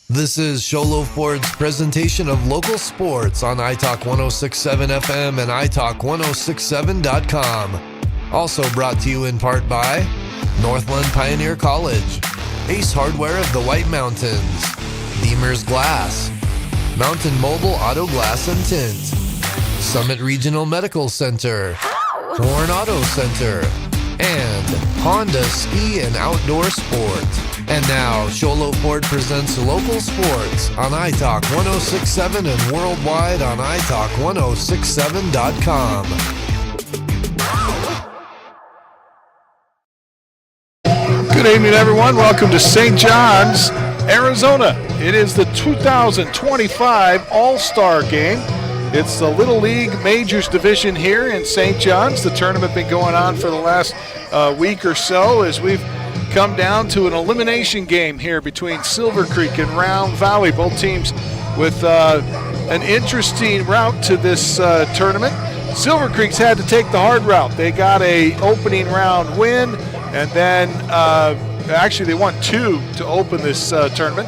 This is Sholo Ford's presentation of local sports on iTalk 106.7 FM and iTalk1067.com. Also brought to you in part by Northland Pioneer College, Ace Hardware of the White Mountains, Beamer's Glass, Mountain Mobile Auto Glass and Tint, Summit Regional Medical Center, Horn Auto Center, and Honda Ski and Outdoor Sport. And now, Sholo Ford presents local sports on iTalk 106.7 and worldwide on iTalk1067.com. Good evening, everyone. Welcome to St. John's, Arizona. It is the 2025 All-Star Game. It's the Little League Majors Division here in St. John's. The tournament been going on for the last week or so as we've come down to an elimination game here between Silver Creek and Round Valley. Both teams with an interesting route to this tournament. Silver Creek's had to take the hard route. They got a opening round win, and then actually they won two to open this tournament,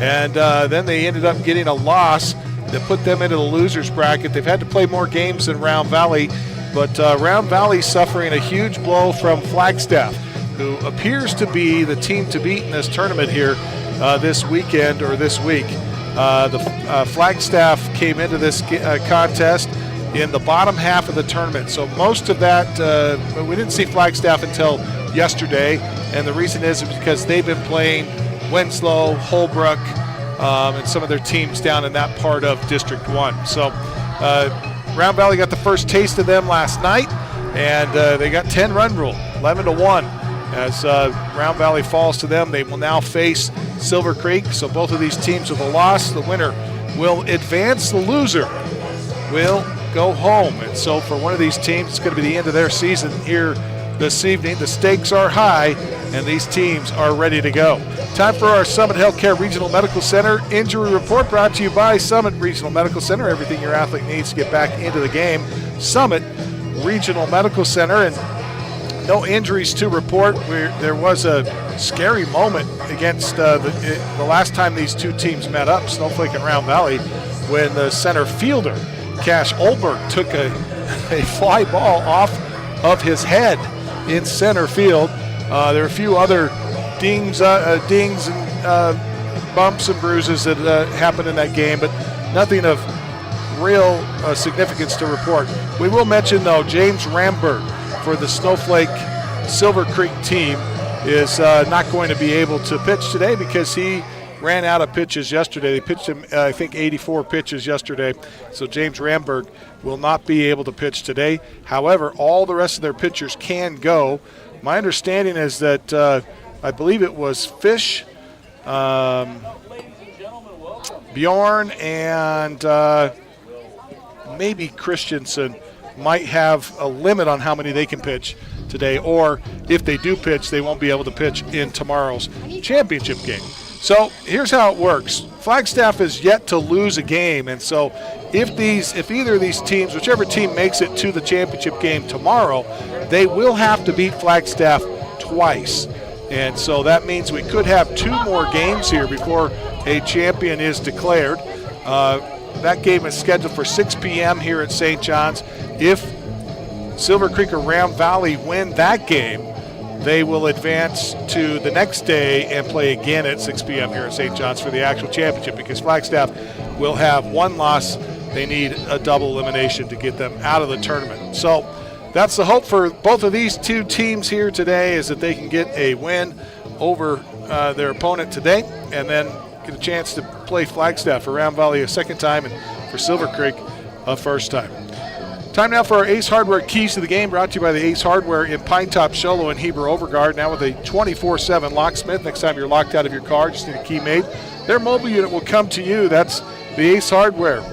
and then they ended up getting a loss that put them into the loser's bracket. They've had to play more games than Round Valley, but Round Valley suffering a huge blow from Flagstaff, who appears to be the team to beat in this tournament here this weekend or this week. The Flagstaff came into this contest in the bottom half of the tournament. So most of that, we didn't see Flagstaff until yesterday, and the reason is because they've been playing Winslow, Holbrook, and some of their teams down in that part of District 1. So Round Valley got the first taste of them last night, and they got 10-run rule, 11-1. As Round Valley falls to them, they will now face Silver Creek. So both of these teams with a loss, the winner will advance, the loser will go home. And so for one of these teams, it's going to be the end of their season here this evening. The stakes are high, and these teams are ready to go. Time for our Summit Healthcare Regional Medical Center Injury Report, brought to you by Summit Regional Medical Center. Everything your athlete needs to get back into the game. Summit Regional Medical Center, and no injuries to report. There was a scary moment against the last time these two teams met up, Snowflake and Round Valley, when the center fielder, Cash Olberg, took a fly ball off of his head in center field. There were a few other dings and bumps and bruises that happened in that game, but nothing of real significance to report. We will mention, though, James Ramberg for the Snowflake Silver Creek team is not going to be able to pitch today because he ran out of pitches yesterday. They pitched him, I think, 84 pitches yesterday. So James Ramberg will not be able to pitch today. However, all the rest of their pitchers can go. My understanding is that I believe it was Fish, Bjorn, and maybe Christensen might have a limit on how many they can pitch today, or if they do pitch, they won't be able to pitch in tomorrow's championship game. So here's how it works. Flagstaff is yet to lose a game, and so if either of these teams, whichever team makes it to the championship game tomorrow, they will have to beat Flagstaff twice. And so that means we could have two more games here before a champion is declared. That game is scheduled for 6 p.m. here at St. John's. If Silver Creek or Round Valley win that game, they will advance to the next day and play again at 6 p.m. here at St. John's for the actual championship, because Flagstaff will have one loss. They need a double elimination to get them out of the tournament. So that's the hope for both of these two teams here today, is that they can get a win over their opponent today and then get a chance to play Flagstaff for Round Valley a second time and for Silver Creek a first time. Time now for our Ace Hardware Keys to the Game, brought to you by the Ace Hardware in Pine Top, Sholo, and Heber Overgard. Now with a 24/7 locksmith. Next time you're locked out of your car, just need a key made. Their mobile unit will come to you. That's the Ace Hardware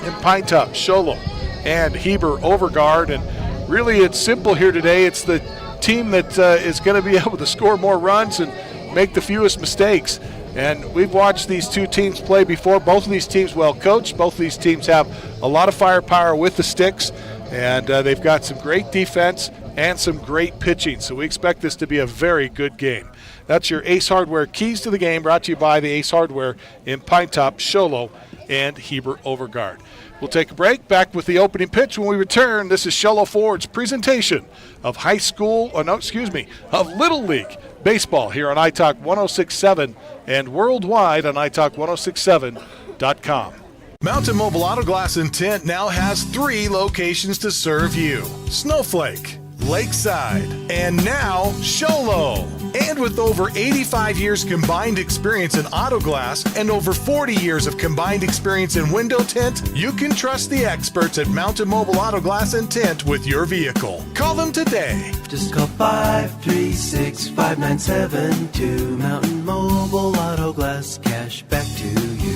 in Pine Top, Sholo, and Heber Overgard. And really, it's simple here today. It's the team that is going to be able to score more runs and make the fewest mistakes. And we've watched these two teams play before. Both of these teams well coached. Both of these teams have a lot of firepower with the sticks, and they've got some great defense and some great pitching. So we expect this to be a very good game. That's your Ace Hardware keys to the game, brought to you by the Ace Hardware in Pine Top, Show Low, and Heber Overgard. We'll take a break. Back with the opening pitch when we return. This is Show Low Ford's presentation of of Little League baseball here on iTalk 106.7 and worldwide on iTalk1067.com. Mountain Mobile Auto Glass and Tint now has 3 locations to serve you: Snowflake, Lakeside, and now Show Low. And with over 85 years combined experience in auto glass and over 40 years of combined experience in window tint, you can trust the experts at Mountain Mobile Auto Glass and Tint with your vehicle. Call them today. Just call 536-5972. Mountain Mobile Auto Glass, cash back to you.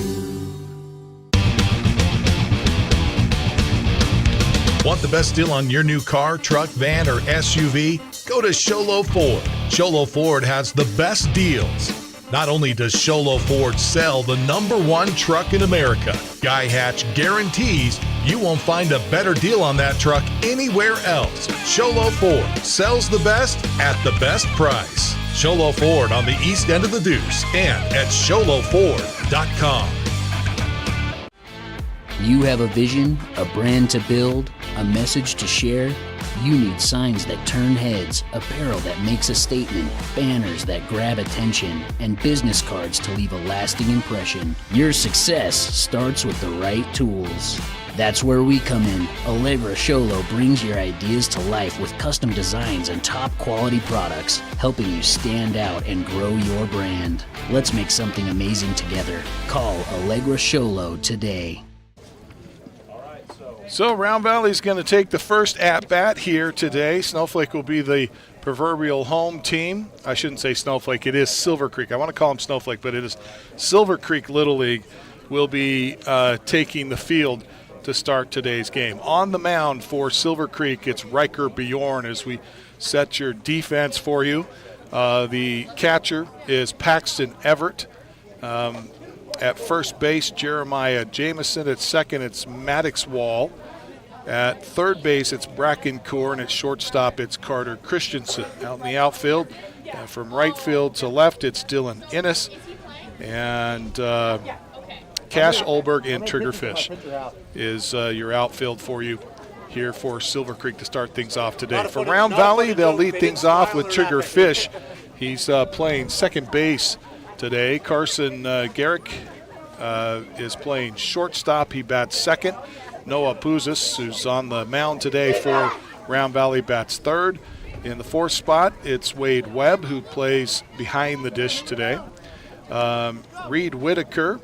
Want the best deal on your new car, truck, van, or SUV? Go to Sholo Ford. Sholo Ford has the best deals. Not only does Sholo Ford sell the #1 truck in America, Guy Hatch guarantees you won't find a better deal on that truck anywhere else. Sholo Ford sells the best at the best price. Sholo Ford on the east end of the Deuce and at SholoFord.com. You have a vision, a brand to build, a message to share? You need signs that turn heads, apparel that makes a statement, banners that grab attention, and business cards to leave a lasting impression. Your success starts with the right tools. That's where we come in. Allegra Sholo brings your ideas to life with custom designs and top quality products, helping you stand out and grow your brand. Let's make something amazing together. Call Allegra Sholo today. So Round Valley's going to take the first at-bat here today. Snowflake will be the proverbial home team. I shouldn't say Snowflake. It is Silver Creek. I want to call them Snowflake, but it is Silver Creek Little League will be taking the field to start today's game. On the mound for Silver Creek, it's Riker Bjorn as we set your defense for you. The catcher is Paxton Everett. At first base, Jeremiah Jameson. At second, it's Maddox Wall. At third base, it's Bracken Core. And at shortstop, it's Carter Christensen. Out in the outfield, from right field to left, it's Dylan Innes. And Cash Olberg and Triggerfish is your outfield for you here for Silver Creek to start things off today. For Round Valley, they'll lead things off with Triggerfish. He's playing second base today. Carson Garrick is playing shortstop. He bats second. Noah Puzis, who's on the mound today for Round Valley, bats third. In the fourth spot, it's Wade Webb, who plays behind the dish today. Reed Whitaker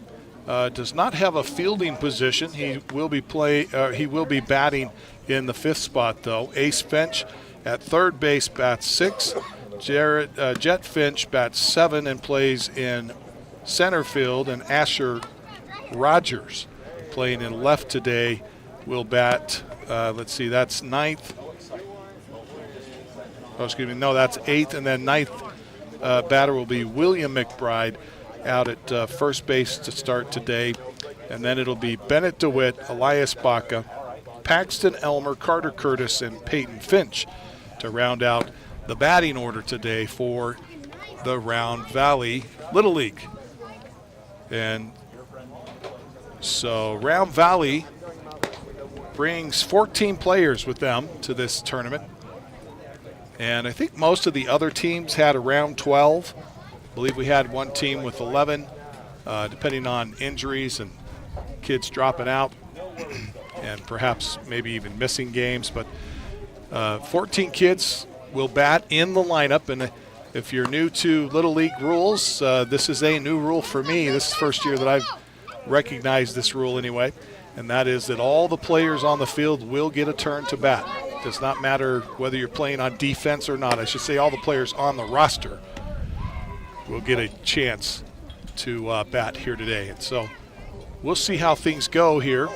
does not have a fielding position. He will be batting in the fifth spot, though. Ace Finch at third base bats six. Jet Finch bats 7 and plays in center field, and Asher Rogers, playing in left today, will bat, that's ninth. That's eighth, and then ninth batter will be William McBride out at first base to start today. And then it'll be Bennett DeWitt, Elias Baca, Paxton Elmer, Carter Curtis, and Peyton Finch to round out the batting order today for the Round Valley Little League. And so Round Valley brings 14 players with them to this tournament. And I think most of the other teams had around 12. I believe we had one team with 11, depending on injuries and kids dropping out and perhaps maybe even missing games. But 14 kids will bat in the lineup. And if you're new to Little League rules, this is a new rule for me. This is the first year that I've recognized this rule anyway, and that is that all the players on the field will get a turn to bat. It does not matter whether you're playing on defense or not. I should say all the players on the roster will get a chance to bat here today. And so we'll see how things go here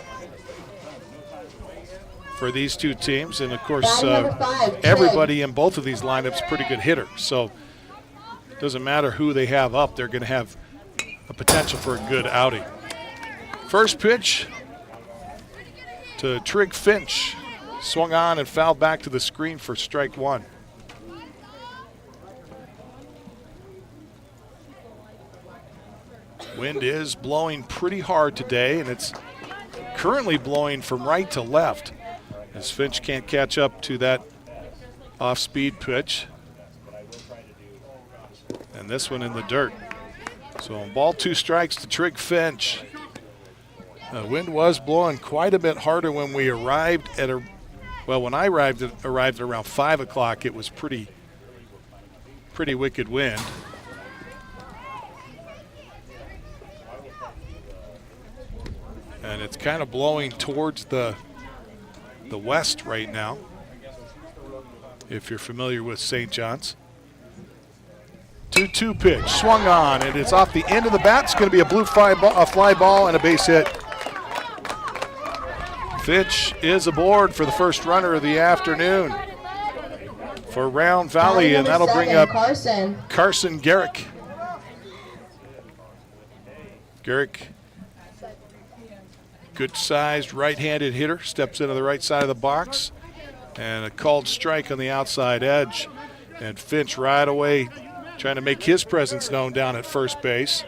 for these two teams. And, of course, everybody in both of these lineups is a pretty good hitter. So it doesn't matter who they have up. They're going to have a potential for a good outing. First pitch to Trig Finch. Swung on and fouled back to the screen for strike one. Wind is blowing pretty hard today, and it's currently blowing from right to left as Finch can't catch up to that off-speed pitch. And this one in the dirt. So on ball 2 strikes to Trig Finch. The wind was blowing quite a bit harder when we arrived at when I arrived at around 5 o'clock. It was pretty wicked wind. And it's kind of blowing towards the west right now, if you're familiar with St. John's. 2-2 pitch, swung on, and it's off the end of the bat. It's going to be a fly ball and a base hit. Finch is aboard for the first runner of the afternoon for Round Valley, and that'll bring up Carson Garrick. Garrick, good-sized right-handed hitter, steps into the right side of the box, and a called strike on the outside edge. And Finch right away trying to make his presence known down at first base,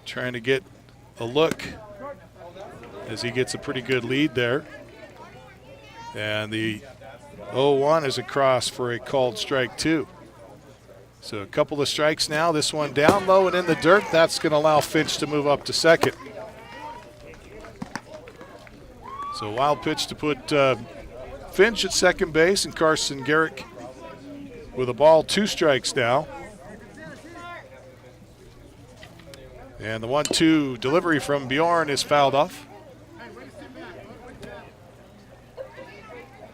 trying to get a look as he gets a pretty good lead there. And the 0-1 is across for a called strike 2. So a couple of strikes now. This one down low and in the dirt. That's going to allow Finch to move up to second. So wild pitch to put Finch at second base, and Carson Garrick with a ball, 2 strikes now. And the 1-2 delivery from Bjorn is fouled off.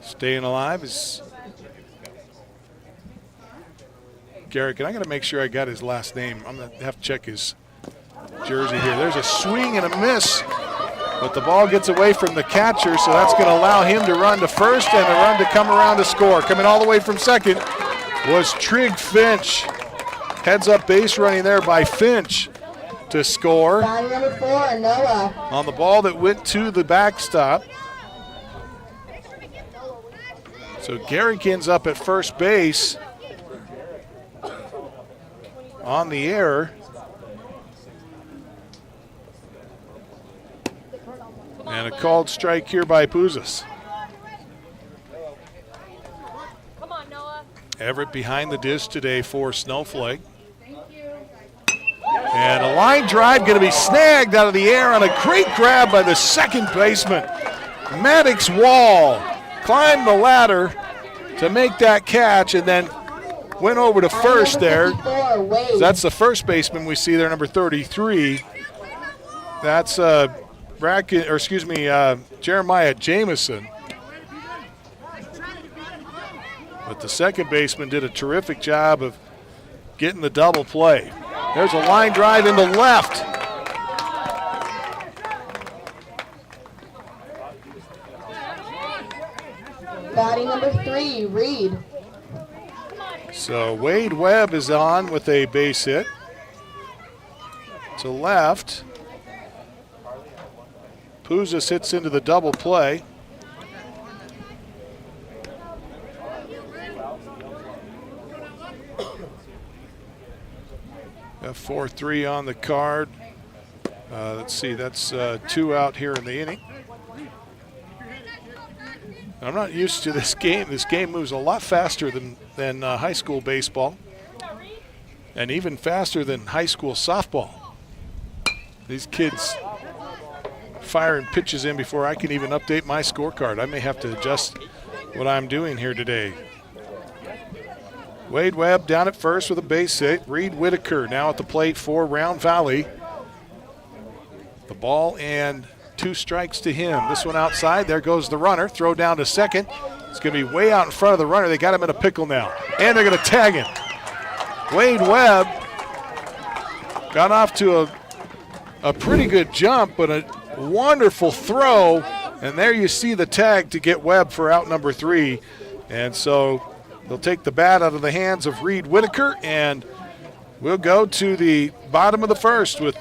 Staying alive is Garrick, and I got to make sure I got his last name. I'm going to have to check his jersey here. There's a swing and a miss, but the ball gets away from the catcher, so that's going to allow him to run to first and the run to come around to score. Coming all the way from second was Trig Finch. Heads up base running there by Finch to score Number 4, Noah. on the ball that went to the backstop. So Garrick ends up at first base on the error. And a called strike here by Puzas. Come on, Noah. Everett behind the dish today for Snowflake. And a line drive going to be snagged out of the air on a great grab by the second baseman. Maddox Wall climbed the ladder to make that catch and then went over to first there. So that's the first baseman we see there, number 33. That's Jeremiah Jameson. But the second baseman did a terrific job of getting the double play. There's a line drive into left. Batting number 3, Reed. So Wade Webb is on with a base hit to left. Puzas hits into the double play. Got 4-3 on the card. Let's see, that's 2 out here in the inning. I'm not used to this game. This game moves a lot faster than high school baseball, and even faster than high school softball. These kids firing pitches in before I can even update my scorecard. I may have to adjust what I'm doing here today. Wade Webb down at first with a base hit. Reed Whitaker now at the plate for Round Valley. The ball and 2 strikes to him. This one outside. There goes the runner. Throw down to second. It's going to be way out in front of the runner. They got him in a pickle now. And they're going to tag him. Wade Webb got off to a pretty good jump, but a wonderful throw. And there you see the tag to get Webb for out number 3. And so they'll take the bat out of the hands of Reed Whitaker, and we'll go to the bottom of the first with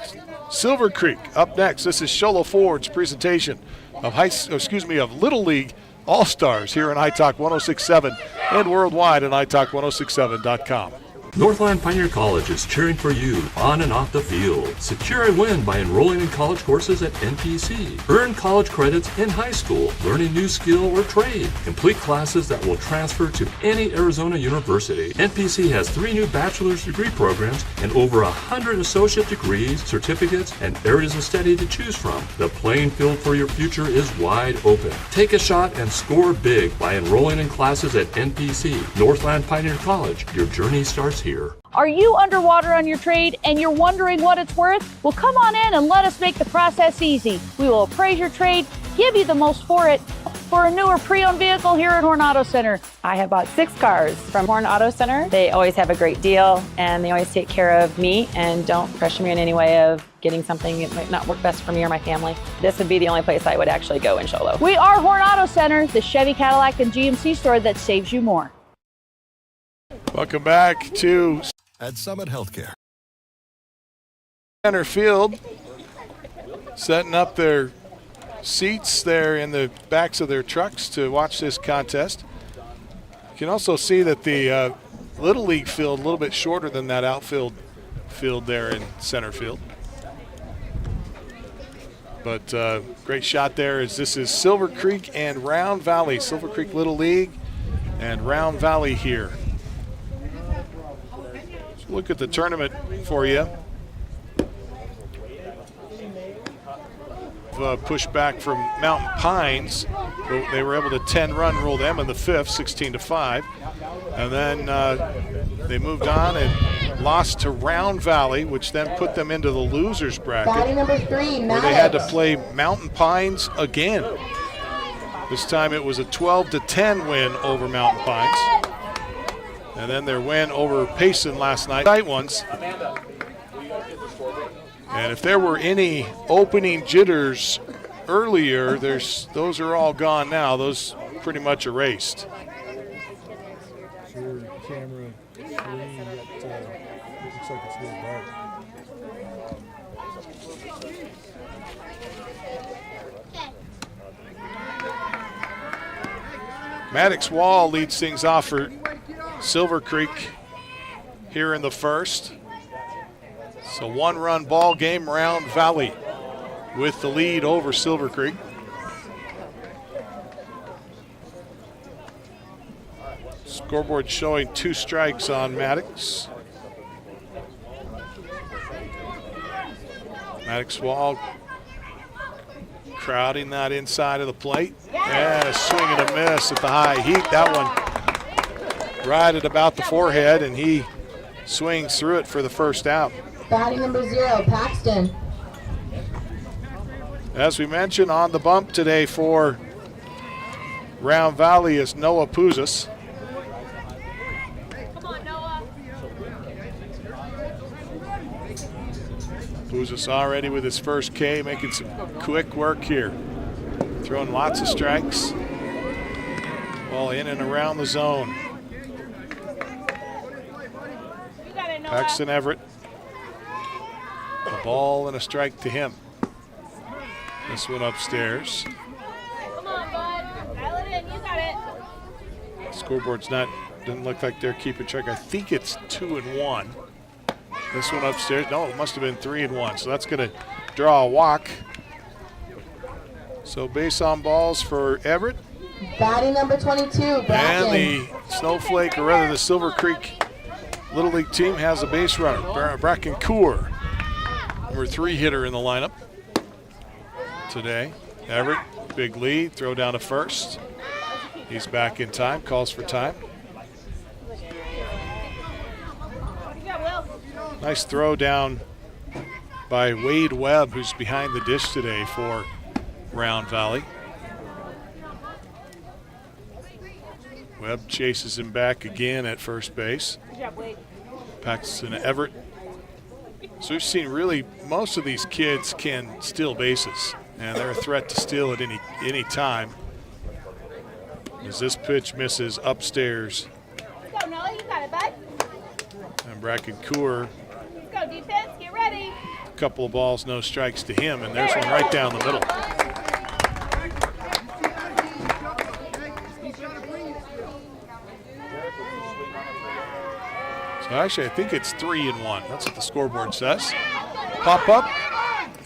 Silver Creek up next. This is Sholo Ford's presentation of Little League All-Stars here on iTalk 106.7 and worldwide at iTalk1067.com. Northland Pioneer College is cheering for you on and off the field. Secure a win by enrolling in college courses at NPC. Earn college credits in high school, learning new skill or trade. Complete classes that will transfer to any Arizona university. NPC has 3 new bachelor's degree programs and over 100 associate degrees, certificates, and areas of study to choose from. The playing field for your future is wide open. Take a shot and score big by enrolling in classes at NPC. Northland Pioneer College. Your journey starts here. Are you underwater on your trade and you're wondering what it's worth? Well, come on in and let us make the process easy. We will appraise your trade, give you the most for it, for a newer pre-owned vehicle here at Horn Auto Center. I have bought 6 cars from Horn Auto Center. They always have a great deal and they always take care of me and don't pressure me in any way of getting something that might not work best for me or my family. This would be the only place I would actually go in Show Low. We are Horn Auto Center, the Chevy, Cadillac, and GMC store that saves you more. Welcome back to at Summit Healthcare center field, setting up their seats there in the backs of their trucks to watch this contest. You can also see that the Little League field a little bit shorter than that outfield field there in center field. But great shot there as this is Silver Creek and Round Valley. Silver Creek Little League and Round Valley here. So look at the tournament for you. Push back from Mountain Pines. They were able to 10-run rule them in the 5th, 16-5. And then they moved on and lost to Round Valley, which then put them into the losers bracket. Batting number 3, where they had to play Mountain Pines again. This time it was a 12-10 win over Mountain Pines. And then their win over Payson last night. Tight ones. And if there were any opening jitters earlier, those are all gone now. Those pretty much erased. Sure, camera 3, looks like it's getting dark. Maddox Wall leads things off for Silver Creek here in the 1st. It's a 1-run ball game, Round Valley with the lead over Silver Creek. Scoreboard showing 2 strikes on Maddox. Maddox Wall crowding that inside of the plate. And a swing and a miss at the high heat. That one right at about the forehead, and he swings through it for the first out. Batting number 0, Paxton. As we mentioned, on the bump today for Round Valley is Noah Puzas. Come on, Noah. Puzas already with his first K, making some quick work here. Throwing lots of strikes. Ball in and around the zone. You got it, Noah. Paxton Everett. A ball and a strike to him. This one upstairs. Come on, bud. Dial it in. You got it. Scoreboard's doesn't look like they're keeping track. I think it's 2-1. This one upstairs, no, it must have been 3-1. So that's going to draw a walk. So base on balls for Everett. Batting number 22, Bracken. And the Snowflake, or rather the Silver Creek Little League team has a base runner, Bracken Kaur, number 3 hitter in the lineup today. Everett, big lead, throw down to first. He's back in time, calls for time. Nice throw down by Wade Webb, who's behind the dish today for Round Valley. Webb chases him back again at first base. Good job, Wade. Paxton Everett. So we've seen really most of these kids can steal bases, and they're a threat to steal at any time. As this pitch misses upstairs. Let's go, Noah. You got it, bud. And Bracken Kaur, Let's go, defense. Get ready. a couple of balls, no strikes to him, and there's one right down the middle. So actually, I think it's 3-1. That's what the scoreboard says. Pop up,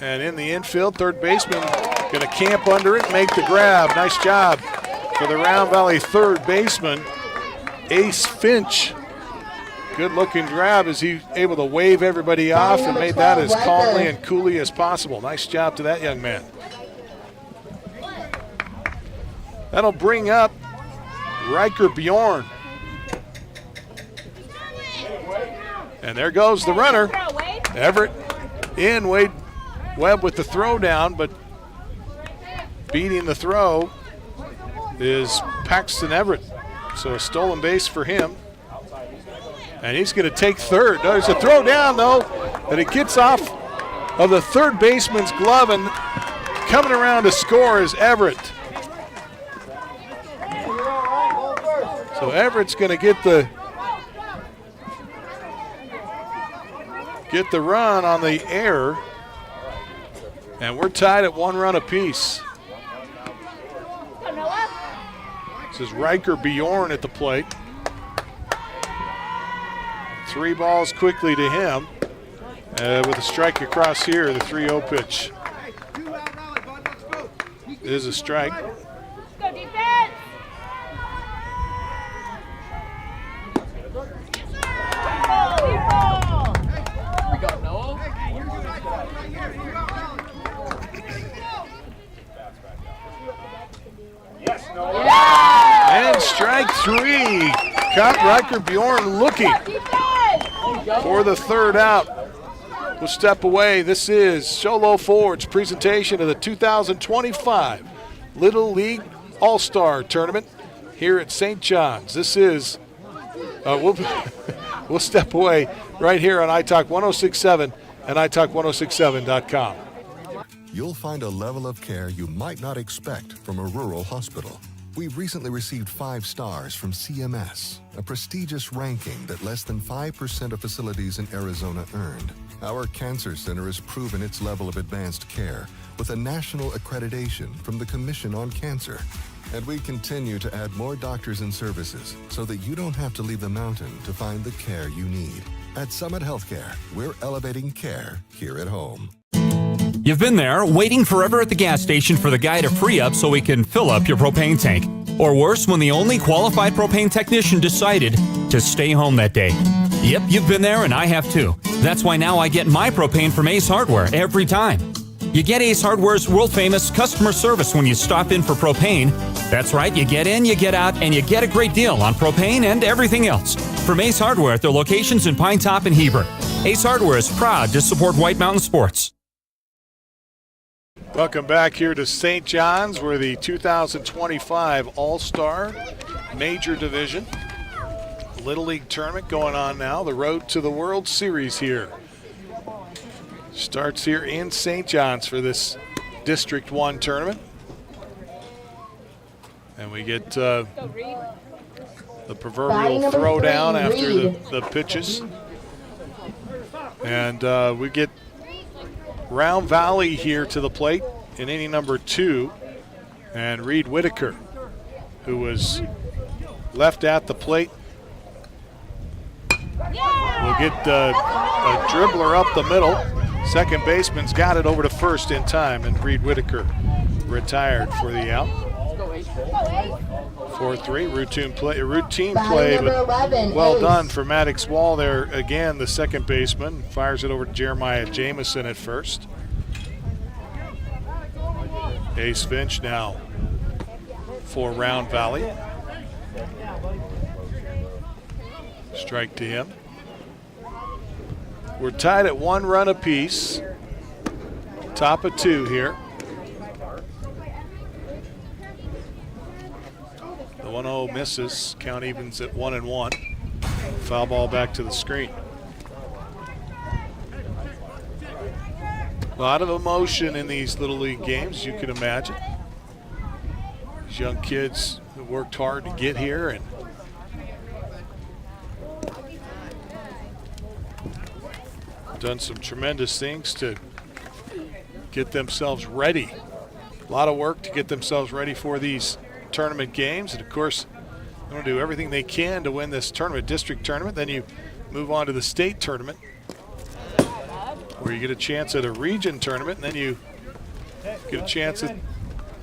and in the infield, third baseman going to camp under it, make the grab. Nice job for the Round Valley third baseman, Ace Finch. Good looking grab as he able to wave everybody off and made that as calmly and coolly as possible. Nice job to that young man. That'll bring up Riker Bjorn. And there goes the runner. Everett in, Wade Webb with the throw down, but beating the throw is Paxton Everett. So a stolen base for him. And he's going to take third. There's a throw down, though, and it gets off of the third baseman's glove, and coming around to score is Everett. So Everett's going to get the run on the error, and we're tied at 1 run apiece. This is Riker Bjorn at the plate. 3 balls quickly to him with a strike across here, the 3-0 pitch. Is a strike. Go defense! And strike 3. Caught Riker Bjorn looking for the third out. We'll step away. This is Sholo Ford's presentation of the 2025 Little League All-Star Tournament here at St. John's. This is, we'll step away right here on iTalk 106.7 and iTalk1067.com. You'll find a level of care you might not expect from a rural hospital. We've recently received 5 stars from CMS, a prestigious ranking that less than 5% of facilities in Arizona earned. Our cancer center has proven its level of advanced care with a national accreditation from the Commission on Cancer. And we continue to add more doctors and services so that you don't have to leave the mountain to find the care you need. At Summit Healthcare, we're elevating care here at home. You've been there, waiting forever at the gas station for the guy to free up so he can fill up your propane tank. Or worse, when the only qualified propane technician decided to stay home that day. Yep, you've been there and I have too. That's why now I get my propane from Ace Hardware every time. You get Ace Hardware's world-famous customer service when you stop in for propane. That's right, you get in, you get out, and you get a great deal on propane and everything else. From Ace Hardware at their locations in Pine Top and Heber. Ace Hardware is proud to support White Mountain Sports. Welcome back here to St. John's, where the 2025 All-Star Major Division Little League Tournament going on now. The road to the World Series here starts here in St. John's for this District 1 tournament. And we get the proverbial throwdown after the pitches. And we get Round Valley here to the plate in inning number 2, and Reed Whitaker, who was left at the plate, will get a dribbler up the middle. Second baseman's got it over to first in time, and Reed Whitaker retired for the out. 4-3, routine play, but well done for Maddox Wall there. Again, the second baseman fires it over to Jeremiah Jamison at first. Ace Finch now for Round Valley. Strike to him. We're tied at 1 run apiece. Top of 2 here. The 1-0 misses. Count evens at 1-1. Foul ball back to the screen. A lot of emotion in these Little League games, you can imagine. These young kids who worked hard to get here and done some tremendous things to get themselves ready. A lot of work to get themselves ready for these tournament games, and of course they want to do everything they can to win this tournament, district tournament. Then you move on to the state tournament, where you get a chance at a region tournament, and then you get a chance at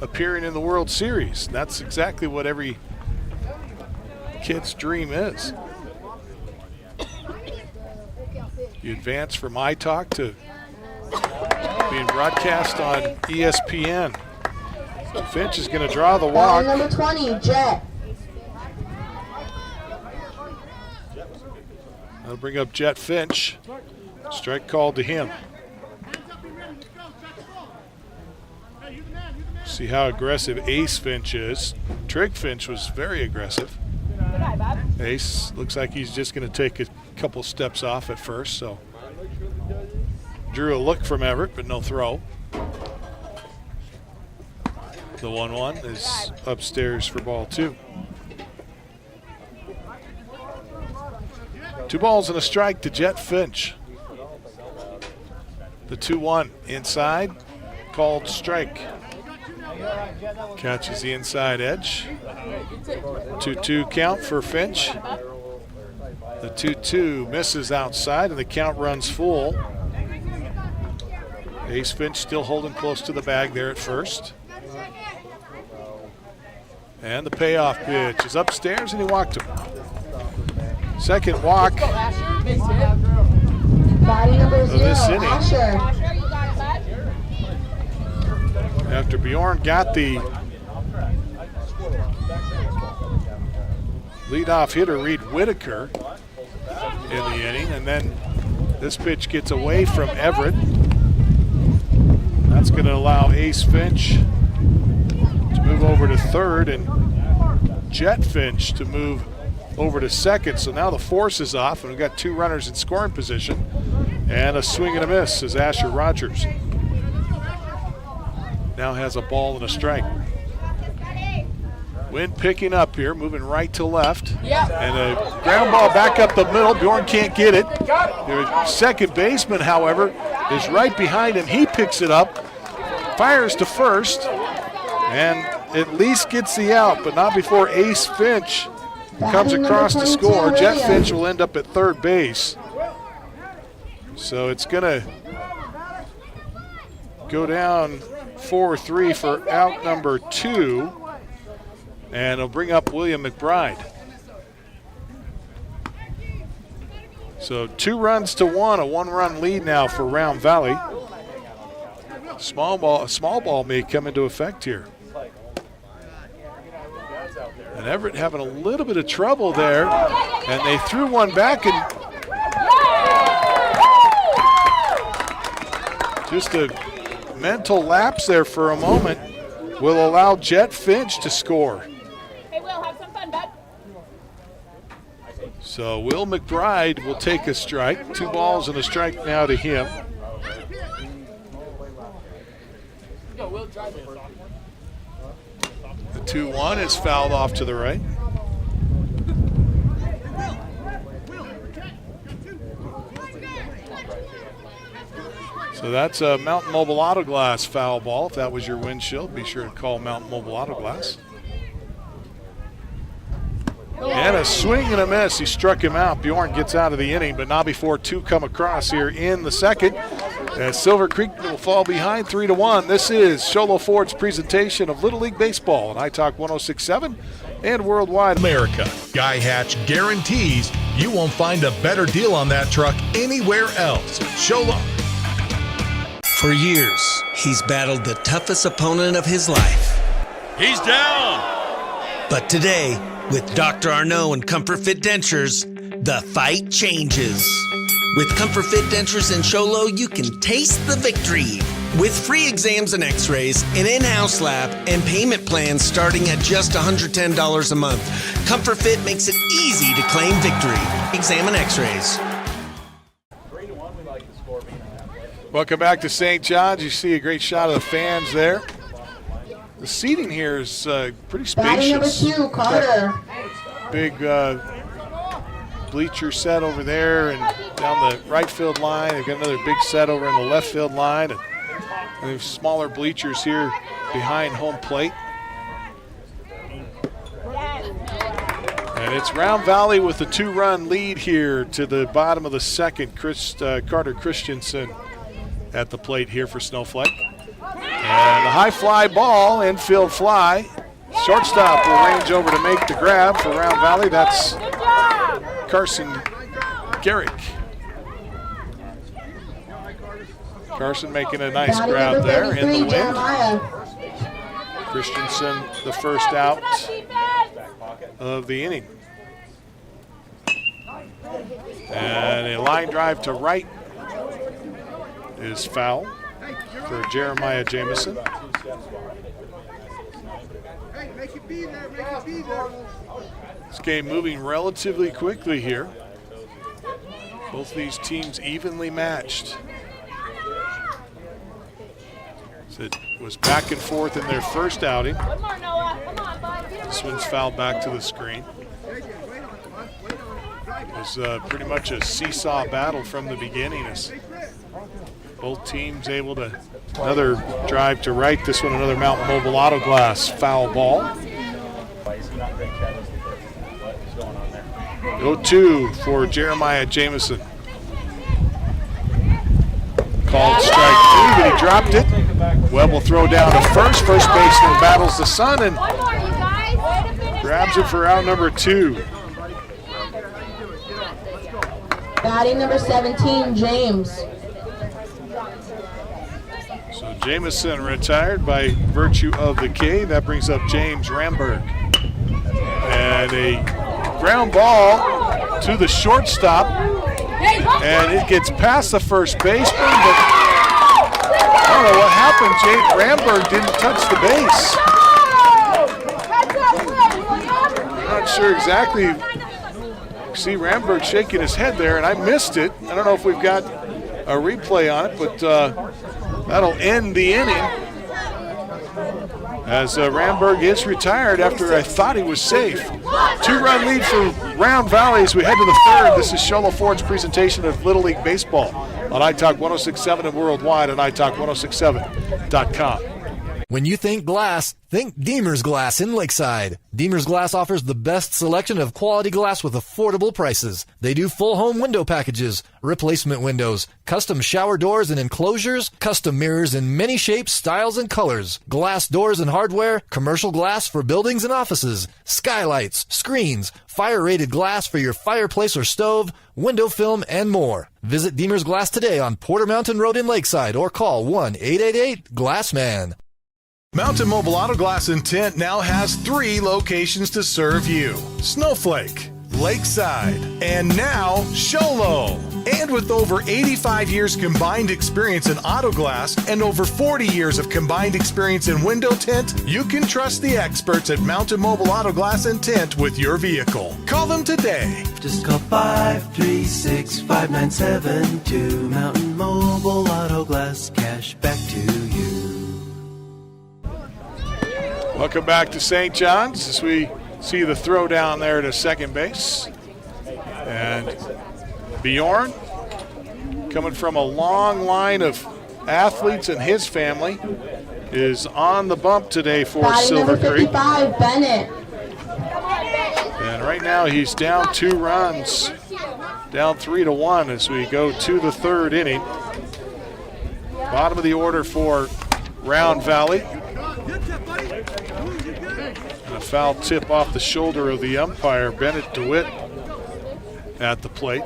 appearing in the World Series. That's exactly what every kid's dream is. You advance from iTalk to being broadcast on ESPN. So Finch is going to draw the walk. Number 20, Jet. That'll bring up Jet Finch. Strike called to him. See how aggressive Ace Finch is. Trig Finch was very aggressive. Ace looks like he's just going to take a couple steps off at first, so drew a look from Everett, but no throw. The 1-1 is upstairs for ball 2. 2 balls and a strike to Jet Finch. The 2-1 inside, called strike. Catches the inside edge. 2-2 count for Finch. The 2-2 misses outside, and the count runs full. Ace Finch still holding close to the bag there at first. And the payoff pitch is upstairs, and he walked him. Second walk of this inning. After Bjorn got the leadoff hitter, Reed Whitaker, in the inning, and then this pitch gets away from Everett. That's going to allow Ace Finch to move over to third and Jet Finch to move over to second. So now the force is off, and we've got 2 runners in scoring position. And a swing and a miss as Asher Rogers now has a ball and a strike. Wind picking up here, moving right to left. And a ground ball back up the middle. Bjorn can't get it. Their second baseman, however, is right behind him. He picks it up, fires to first, and at least gets the out, but not before Ace Finch comes across to score. Jet Finch will end up at third base. So it's going to go down 4-3 for out number 2, and it'll bring up William McBride. So 2 runs to 1, a 1-run lead now for Round Valley. A small ball may come into effect here. And Everett having a little bit of trouble there, and they threw one back, and just a mental lapse there for a moment will allow Jet Finch to score. Hey, Will, have some fun, bud. So Will McBride will take a strike. 2 balls and a strike now to him. The 2-1 is fouled off to the right. So that's a Mountain Mobile Auto Glass foul ball. If that was your windshield, be sure to call Mountain Mobile Auto Glass. And a swing and a miss. He struck him out. Bjorn gets out of the inning, but not before 2 come across here in the second. As Silver Creek will fall behind 3-1. This is Sholo Ford's presentation of Little League Baseball on iTalk 106.7 and worldwide. America. Guy Hatch guarantees you won't find a better deal on that truck anywhere else. Sholo. For years, he's battled the toughest opponent of his life. He's down! But today, with Dr. Arnaud and Comfort Fit Dentures, the fight changes. With Comfort Fit Dentures and Sholo, you can taste the victory. With free exams and x-rays, an in-house lab, and payment plans starting at just $110 a month, Comfort Fit makes it easy to claim victory. Exam and x-rays. Welcome back to St. John's. You see a great shot of the fans there. The seating here is pretty spacious. Batting number 2, Carter. Big bleacher set over there and down the right field line. They've got another big set over in the left field line. And there's smaller bleachers here behind home plate. And it's Round Valley with a 2-run lead here to the bottom of the second. Carter Christensen at the plate here for Snowflake. And the high fly ball, infield fly. Shortstop will range over to make the grab for Round Valley. That's Carson Garrick. Carson making a nice grab there in the wind. Christensen the first out of the inning. And a line drive to right is foul for Jeremiah Jamison. This game moving relatively quickly here. Both these teams evenly matched. So it was back and forth in their first outing. This one's fouled back to the screen. It was pretty much a seesaw battle from the beginning as both teams able to. Another drive to right. This one another Mountain Mobile Auto Glass foul ball. 0-2 for Jeremiah Jamison. Called strike 2, but he dropped it. Webb will throw down to first. First baseman battles the sun and grabs it for out number 2. Batting number 17, James. So Jamison retired by virtue of the K. That brings up James Ramberg. And a ground ball to the shortstop. And it gets past the first baseman, but I don't know what happened. James Ramberg didn't touch the base. I'm not sure exactly. You see Ramberg shaking his head there, and I missed it. I don't know if we've got a replay on it, but that'll end the inning as Ramberg is retired after I thought he was safe. 2-run lead for Round Valley as we head to the third. This is Sholo Ford's presentation of Little League Baseball on iTalk 106.7 and worldwide on iTalk1067.com. When you think glass, think Deemer's Glass in Lakeside. Deemer's Glass offers the best selection of quality glass with affordable prices. They do full home window packages, replacement windows, custom shower doors and enclosures, custom mirrors in many shapes, styles, and colors, glass doors and hardware, commercial glass for buildings and offices, skylights, screens, fire-rated glass for your fireplace or stove, window film, and more. Visit Deemer's Glass today on Porter Mountain Road in Lakeside or call 1-888-GLASSMAN. Mountain Mobile Auto Glass in Tint now has 3 locations to serve you. Snowflake, Lakeside, and now Sholo. And with over 85 years combined experience in auto glass and over 40 years of combined experience in window tint, you can trust the experts at Mountain Mobile Auto Glass and Tint with your vehicle. Call them today. Just call 536-5972. Mountain Mobile Auto Glass, cash back to you. Welcome back to St. John's as we see the throw down there to second base. And Bjorn, coming from a long line of athletes and his family, is on the bump today for Silver Creek. 55, Bennett. And right now he's down 2 runs, down 3-1 as we go to the third inning. Bottom of the order for Round Valley. And a foul tip off the shoulder of the umpire, Bennett DeWitt, at the plate.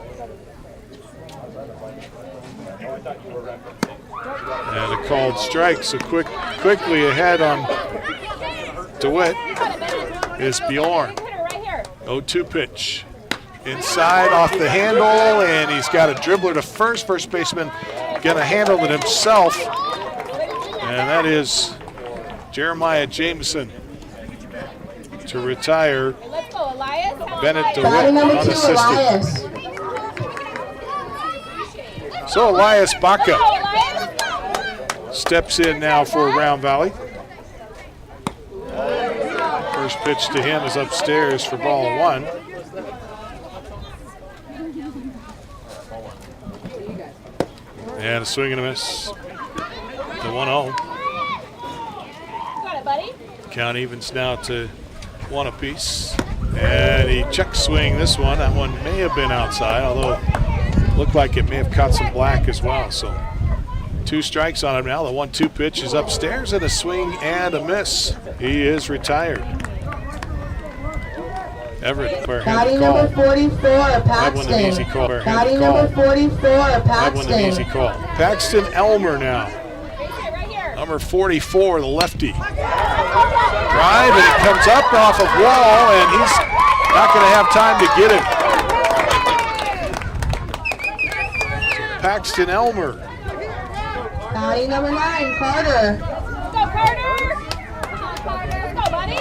And a called strike, so quickly ahead on DeWitt is Bjorn. 0-2 pitch. Inside off the handle, and he's got a dribbler to first. First baseman gonna handle it himself. And that is Jeremiah Jameson to retire Bennett DeWitt unassisted. So Elias Baca steps in now for Round Valley. First pitch to him is upstairs for ball 1. And a swing and a miss. The 1-0. Got it, buddy. Count evens now to 1 apiece. And he check swing this one. That one may have been outside, although it looked like it may have caught some black as well. So 2 strikes on him now. The 1-2 pitch is upstairs and a swing and a miss. He is retired. Everett, batting number 44, Paxton. That one an easy call. Batting number 44, Paxton. That one an easy call. Paxton Elmer now. Number 44, the lefty. Drive, and it comes up off of Wall, and he's not going to have time to get it. So Paxton Elmer. Batting number 9, Carter. Let's go, Carter! Let's go, buddy!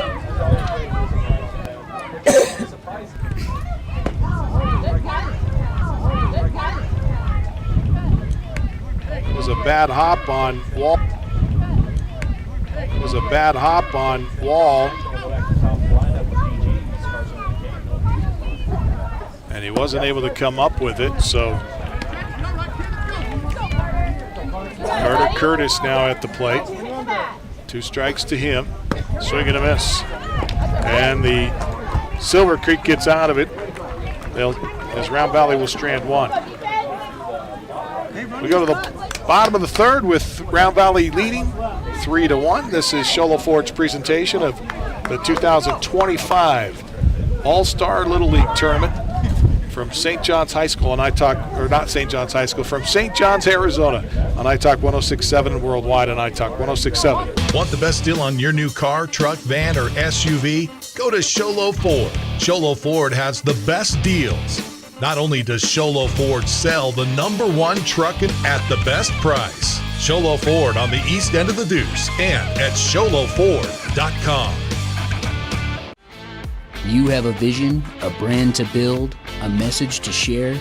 It was a bad hop on Wall. It was a bad hop on Wall. And he wasn't able to come up with it, so Carter Curtis now at the plate. 2 strikes to him. Swing and a miss. And the Silver Creek gets out of it. As Round Valley will strand 1. We go to the bottom of the 3rd with Round Valley leading 3-1. This is Show Low Ford's presentation of the 2025 All-Star Little League Tournament from St. John's High School on not St. John's High School, from St. John's, Arizona on iTalk 106.7 and worldwide on iTalk 106.7. Want the best deal on your new car, truck, van, or SUV? Go to Show Low Ford. Show Low Ford has the best deals. Not only does Show Low Ford sell the #1 truck at the best price, Show Low Ford on the east end of the Deuce and at showlowford.com. You have a vision, a brand to build, a message to share?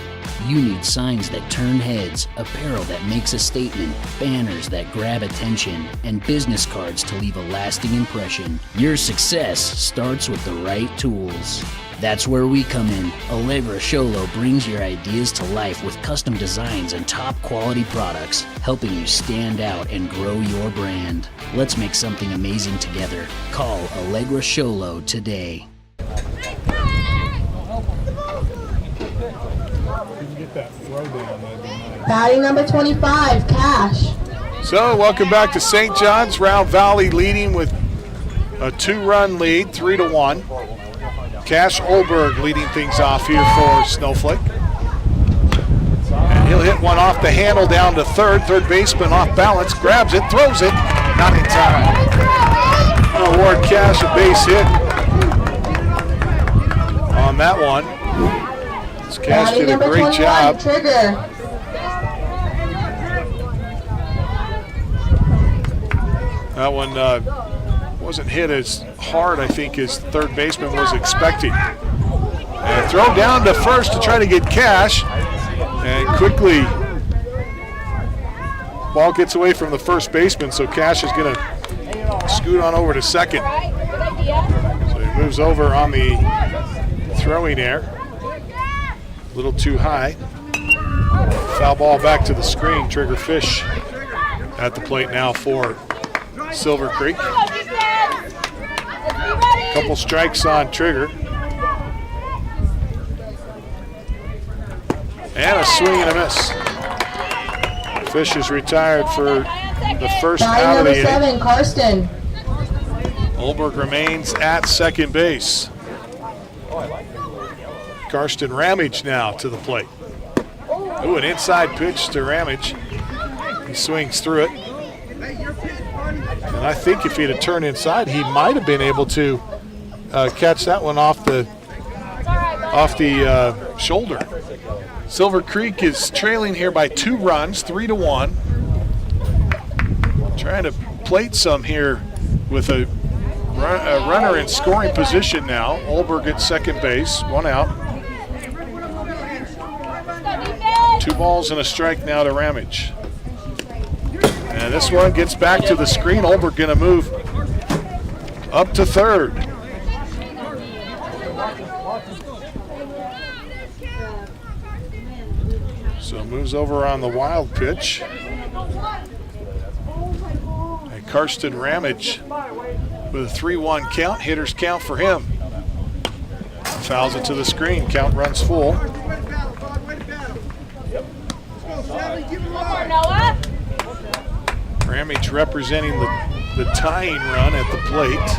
You need signs that turn heads, apparel that makes a statement, banners that grab attention, and business cards to leave a lasting impression. Your success starts with the right tools. That's where we come in. Allegra Sholo brings your ideas to life with custom designs and top quality products, helping you stand out and grow your brand. Let's make something amazing together. Call Allegra Sholo today. Batting number 25, Cash. So, welcome back to St. John's. Round Valley leading with a 2-run lead, 3-1. Cash Olberg leading things off here for Snowflake. And he'll hit one off the handle down to third. Third baseman off balance, grabs it, throws it, not in time. Award Cash a base hit on that one. This Cash did a great job. Trigger. That one wasn't hit as hard, I think, as third baseman was expecting. And throw down to first to try to get Cash. And quickly, ball gets away from the first baseman, so Cash is going to scoot on over to second. So he moves over on the throwing air. A little too high. Foul ball back to the screen. Trigger Fish at the plate now for Silver Creek. Couple strikes on Trigger. And a swing and a miss. Fish is retired for the first out of the inning. Number 7, Karsten. Olberg remains at second base. Karsten Ramage now to the plate. Ooh, an inside pitch to Ramage. He swings through it. And I think if he'd have turned inside, he might have been able to catch that one off the shoulder. Silver Creek is trailing here by 2 runs, 3-1. Trying to plate some here with a runner in scoring position now. Olberg at second base, 1 out. 2 balls and a strike now to Ramage. And this one gets back to the screen. Olberg going to move up to third. So moves over on the wild pitch. And Karsten Ramage with a 3-1 count. Hitters count for him. fouls it to the screen. Count runs full. Ramage representing the tying run at the plate.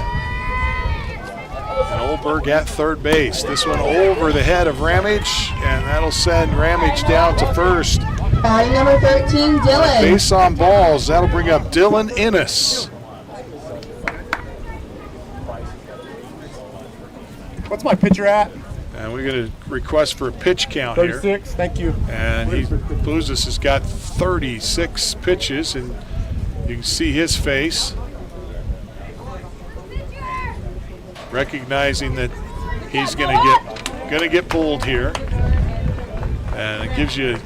And Olberg at third base. This one over the head of Ramage, and that'll send Ramage down to first. Batting number 13, Dylan. Base on balls. That'll bring up Dylan Innes. What's my pitcher at? And we're going to request for a pitch count 36, here. thank you. And Bouzas has got 36 pitches, and you can see his face, recognizing that he's going to get pulled here. And it gives you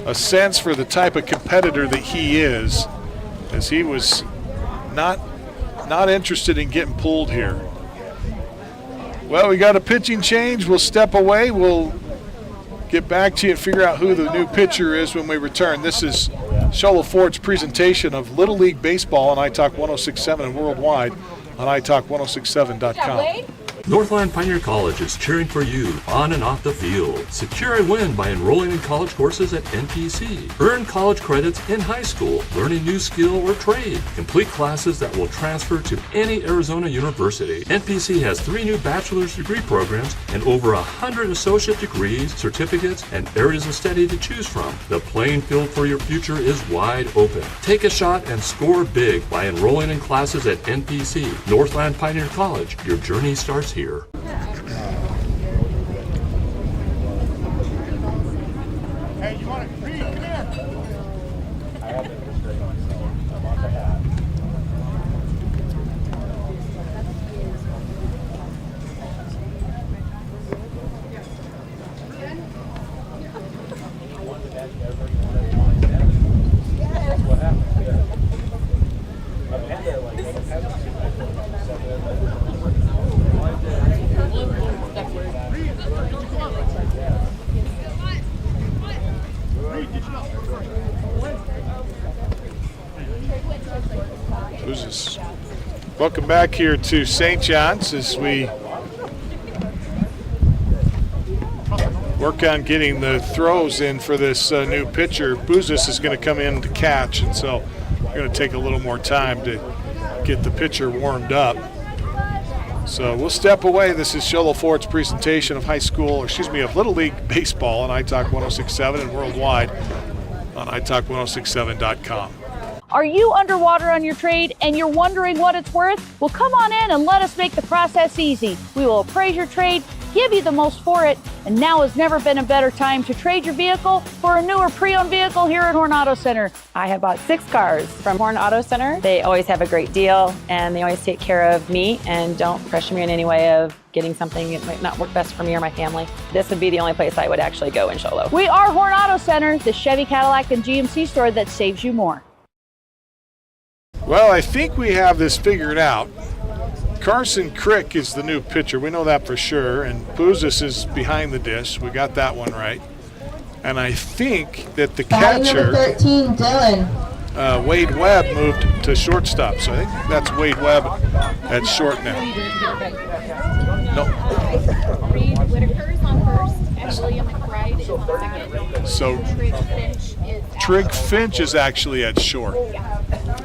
a sense for the type of competitor that he is, as he was not interested in getting pulled here. Well, we got a pitching change. We'll step away. We'll get back to you and figure out who the new pitcher is when we return. This is Show Lo Ford's presentation of Little League Baseball on iTalk 106.7 and worldwide on iTalk1067.com. Northland Pioneer College is cheering for you on and off the field. Secure a win by enrolling in college courses at NPC. Earn college credits in high school, learning new skill or trade. Complete classes that will transfer to any Arizona university. NPC has 3 new bachelor's degree programs and over 100 associate degrees, certificates, and areas of study to choose from. The playing field for your future is wide open. Take a shot and score big by enrolling in classes at NPC. Northland Pioneer College. Your journey starts here. Hey, you want to come here? Welcome back here to St. John's as we work on getting the throws in for this new pitcher. Bouzas is going to come in to catch, and so we're going to take a little more time to get the pitcher warmed up. So we'll step away. This is Show Lo Ford's presentation of of Little League Baseball on iTalk 106.7 and worldwide on iTalk1067.com. Are you underwater on your trade and you're wondering what it's worth? Well, come on in and let us make the process easy. We will appraise your trade, give you the most for it, and now has never been a better time to trade your vehicle for a newer pre-owned vehicle here at Horn Auto Center. I have bought 6 cars from Horn Auto Center. They always have a great deal, and they always take care of me and don't pressure me in any way of getting something that might not work best for me or my family. This would be the only place I would actually go in Show Lo. We are Horn Auto Center, the Chevy, Cadillac, and GMC store that saves you more. Well, I think we have this figured out. Carson Crick is the new pitcher. We know that for sure. And Bouzas is behind the dish. We got that one right. And I think that the catcher, number 13, Dylan. Wade Webb, moved to shortstop. So I think that's Wade Webb at short now. No. Reed Whitaker's on first, and William McBride is on second. So Trig Finch is Trig Finch is actually at short.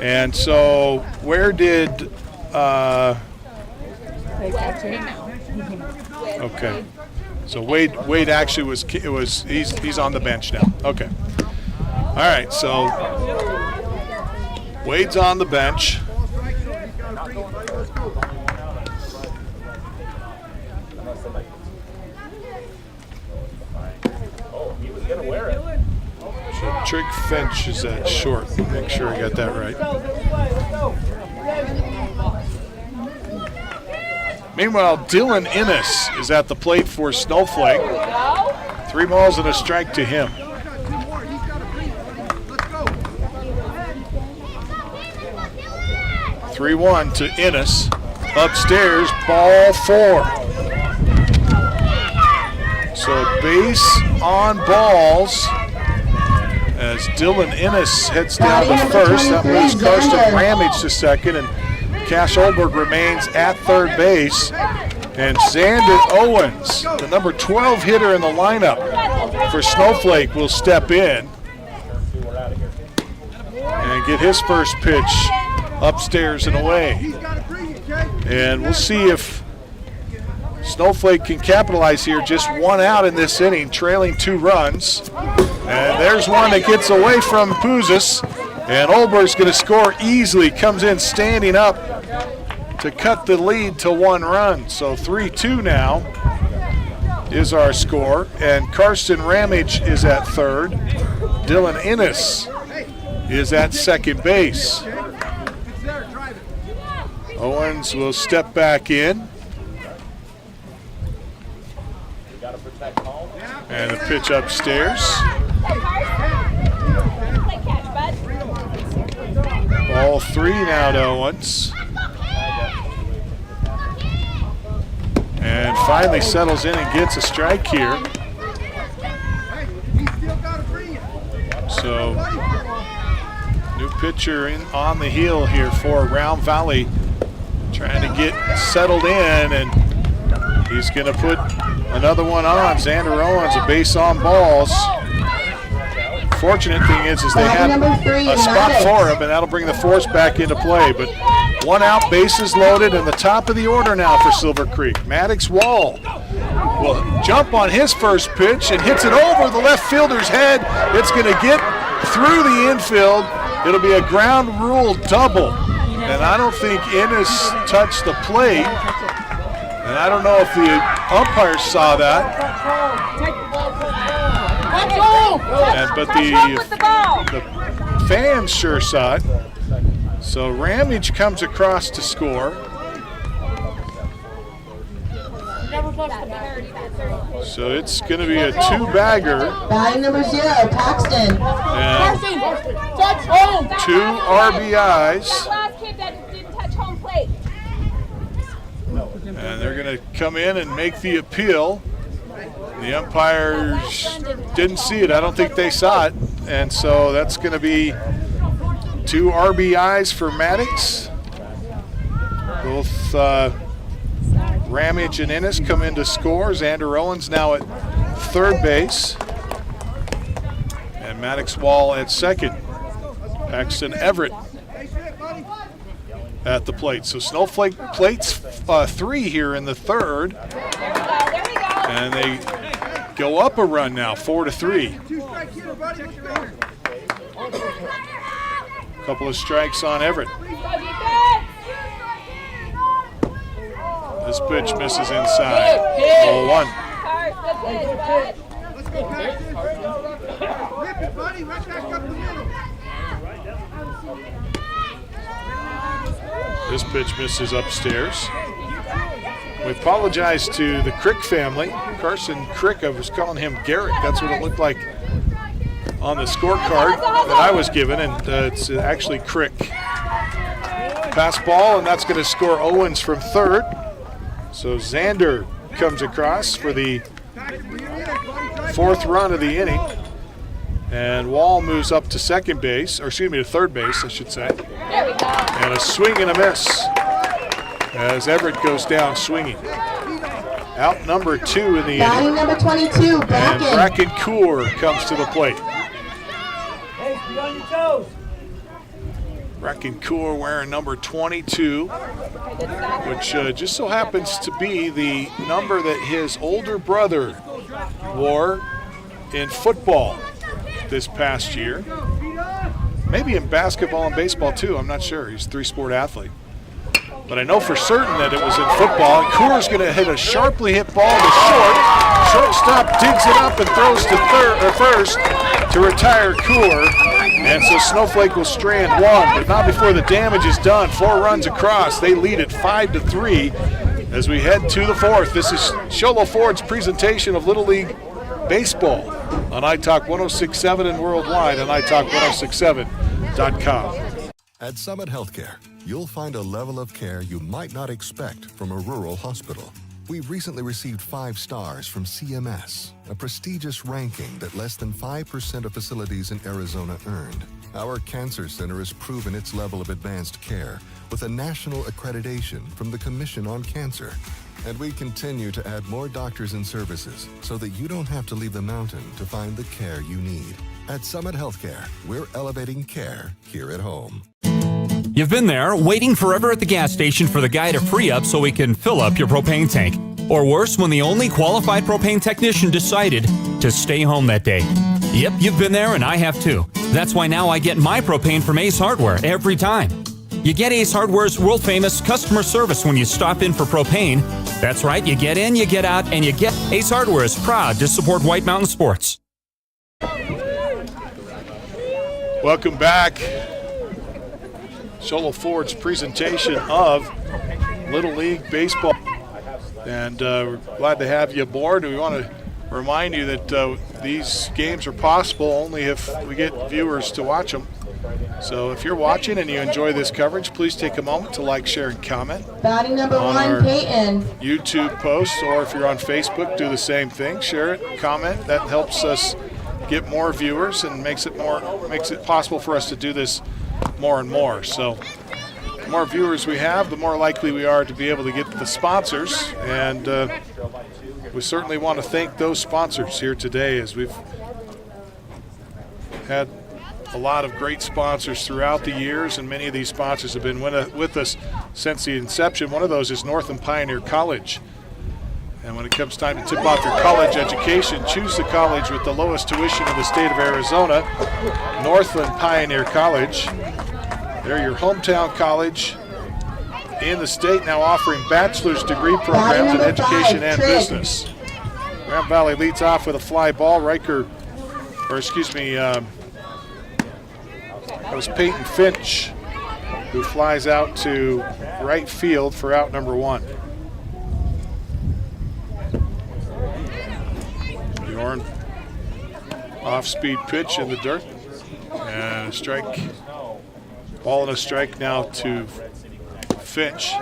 And so where did okay. So Wade actually he's on the bench now. Okay. All right, so Wade's on the bench. So Trig Finch is at short. Make sure I got that right. Meanwhile, Dylan Innes is at the plate for Snowflake. 3 balls and a strike to him. (3-1) to Innes. Upstairs, ball 4. So base on balls as Dylan Innes heads down to first. That moves Karsten Ramage to second, and Cash Olberg remains at third base. And Xander Owens, the number 12 hitter in the lineup for Snowflake, will step in and get his first pitch upstairs and away. And we'll see if Snowflake can capitalize here. Just one out in this inning, trailing 2 runs. And there's one that gets away from Puzis. And Olberg's going to score easily, comes in standing up to cut the lead to 1 run. So 3-2 now is our score. And Karsten Ramage is at third. Dylan Innes is at second base. Owens will step back in. And the pitch upstairs. Ball 3 now to Owens. And finally settles in and gets a strike here. So, new pitcher in on the heel here for Round Valley, trying to get settled in, and he's going to put another one on. Xander Owens, a base on balls. Fortunate thing is they have a spot for him, and that'll bring the force back into play. But 1 out, bases loaded, and the top of the order now for Silver Creek. Maddox Wall will jump on his first pitch and hits it over the left fielder's head. It's going to get through the infield. It'll be a ground rule double. And I don't think Innes touched the plate. And I don't know if the umpires saw that. But the fans sure saw it. So Ramage comes across to score. So it's going to be a 2-bagger. Batting number 0, Paxton. And 2 RBIs. And they're going to come in and make the appeal. The umpires didn't see it. I don't think they saw it. And so that's going to be 2 RBIs for Maddox. Both Ramage and Innes come in to score. Xander Owens now at third base. And Maddox Wall at second. Paxton Everett at the plate. So Snowflake plates 3 here in the third. And they go up a run now, 4-3. Couple of strikes on Everett. This pitch misses inside. 0-1. This pitch misses upstairs. We apologize to the Crick family. Carson Crick, I was calling him Garrett. That's what it looked like on the scorecard that I was given, and it's actually Crick. Pass ball, and that's going to score Owens from third. So Xander comes across for the 4th run of the inning. And Wall moves up to second base, or excuse me, to third base, I should say. There we go. And a swing and a miss as Everett goes down swinging. Out number 2 in the inning. Batting number 22, Bracken. And Bracken Kaur comes to the plate. Hey, be on your toes. Bracken Kaur wearing number 22, which just so happens to be the number that his older brother wore in football this past year. Maybe in basketball and baseball too, I'm not sure. He's a 3-sport athlete. But I know for certain that it was in football. And Kaur's going to hit a sharply hit ball to short. Shortstop digs it up and throws to first to retire Kaur. And so Snowflake will strand 1, but not before the damage is done. 4 runs across. They lead it 5-3 as we head to the 4th. This is Sholo Ford's presentation of Little League Baseball on iTalk 106.7 and worldwide on iTalk1067.com. At Summit Healthcare, you'll find a level of care you might not expect from a rural hospital. We've recently received 5 stars from CMS, a prestigious ranking that less than 5% of facilities in Arizona earned. Our cancer center has proven its level of advanced care with a national accreditation from the Commission on Cancer. And we continue to add more doctors and services so that you don't have to leave the mountain to find the care you need. At Summit Healthcare, we're elevating care here at home. You've been there, waiting forever at the gas station for the guy to free up so he can fill up your propane tank. Or worse, when the only qualified propane technician decided to stay home that day. Yep, you've been there and I have too. That's why now I get my propane from Ace Hardware every time. You get Ace Hardware's world-famous customer service when you stop in for propane. That's right, you get in, you get out, and you get... Ace Hardware is proud to support White Mountain Sports. Welcome back. Show Low Ford's presentation of Little League Baseball. And we're glad to have you aboard. We want to remind you that these games are possible only if we get viewers to watch them. So if you're watching and you enjoy this coverage, please take a moment to like, share, and comment. Batting number on 1, our Peyton. YouTube posts, or if you're on Facebook, do the same thing. Share it, comment. That helps us get more viewers and makes it possible for us to do this more and more. So the more viewers we have, the more likely we are to be able to get the sponsors. And we certainly want to thank those sponsors here today, as we've had a lot of great sponsors throughout the years, and many of these sponsors have been with us since the inception. One of those is Northland Pioneer College. And when it comes time to tip off your college education, choose the college with the lowest tuition in the state of Arizona, Northland Pioneer College. They're your hometown college in the state, now offering bachelor's degree programs in education and business. Grand Valley leads off with a fly ball. That was Peyton Finch, who flies out to right field for out number 1. Bjorn, off-speed pitch in the dirt, and a strike. Ball and a strike now to Finch.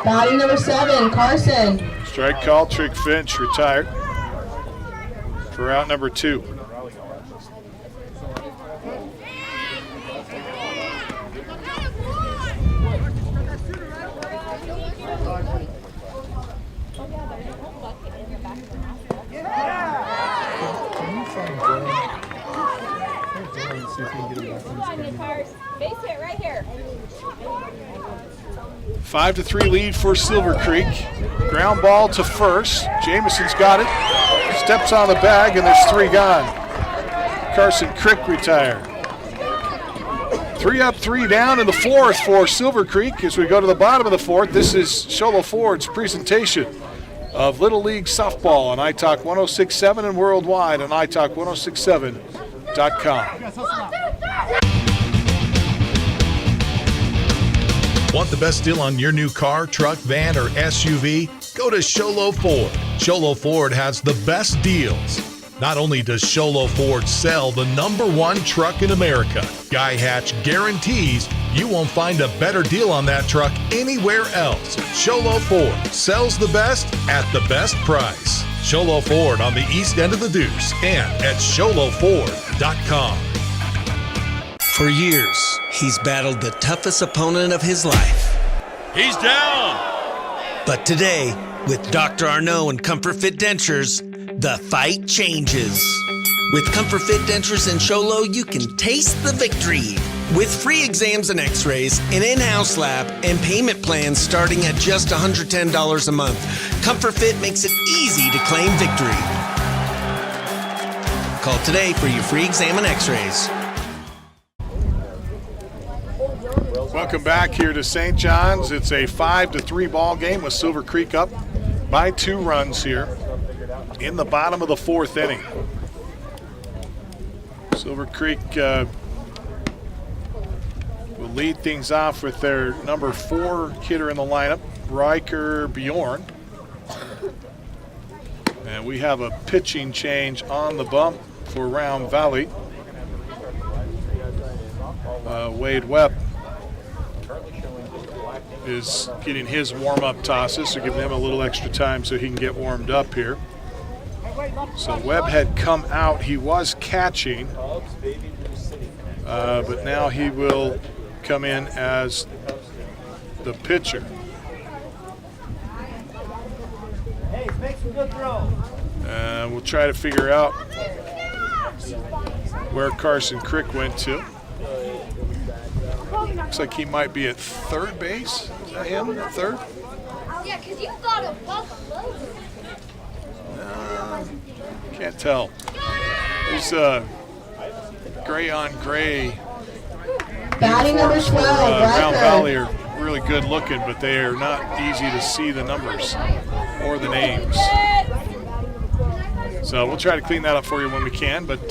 Batting number 7, Carson. Strike call, Trick Finch retired for out number 2. Base hit right here. 5-3 lead for Silver Creek. Ground ball to first. Jameson's got it. Steps on the bag, and there's 3 gone. Carson Crick retired. 3 up, 3 down in the 4th for Silver Creek. As we go to the bottom of the 4th, this is Show Low Ford's presentation of Little League Softball on iTalk 106.7 and worldwide on iTalk1067.com. Want the best deal on your new car, truck, van, or SUV? Go to Show Low Ford. Show Low Ford has the best deals. Not only does Show Low Ford sell the #1 truck in America, Guy Hatch guarantees you won't find a better deal on that truck anywhere else. Show Low Ford sells the best at the best price. Show Low Ford on the east end of the Deuce and at showlowford.com. For years, he's battled the toughest opponent of his life. He's down! But today, with Dr. Arnaud and Comfort Fit Dentures, the fight changes. With Comfort Fit Dentures and Show Low, you can taste the victory. With free exams and x-rays, an in-house lab, and payment plans starting at just $110 a month, Comfort Fit makes it easy to claim victory. Call today for your free exam and x-rays. Welcome back here to St. John's. It's a 5-3 ball game with Silver Creek up by 2 runs here in the bottom of the 4th inning. Silver Creek will lead things off with their number 4 hitter in the lineup, Riker Bjorn. And we have a pitching change on the bump for Round Valley. Wade Webb is getting his warm-up tosses, so giving him a little extra time so he can get warmed up here. So Webb had come out. He was catching, but now he will come in as the pitcher. Hey, make some good throws. We'll try to figure out where Carson Crick went to. Looks like he might be at third base. Is that him at third? Yeah, because you got a buck Can't tell. There's gray on gray. Batting number 12, Round Bradford. Valley are really good looking, but they are not easy to see the numbers or the names. So we'll try to clean that up for you when we can, but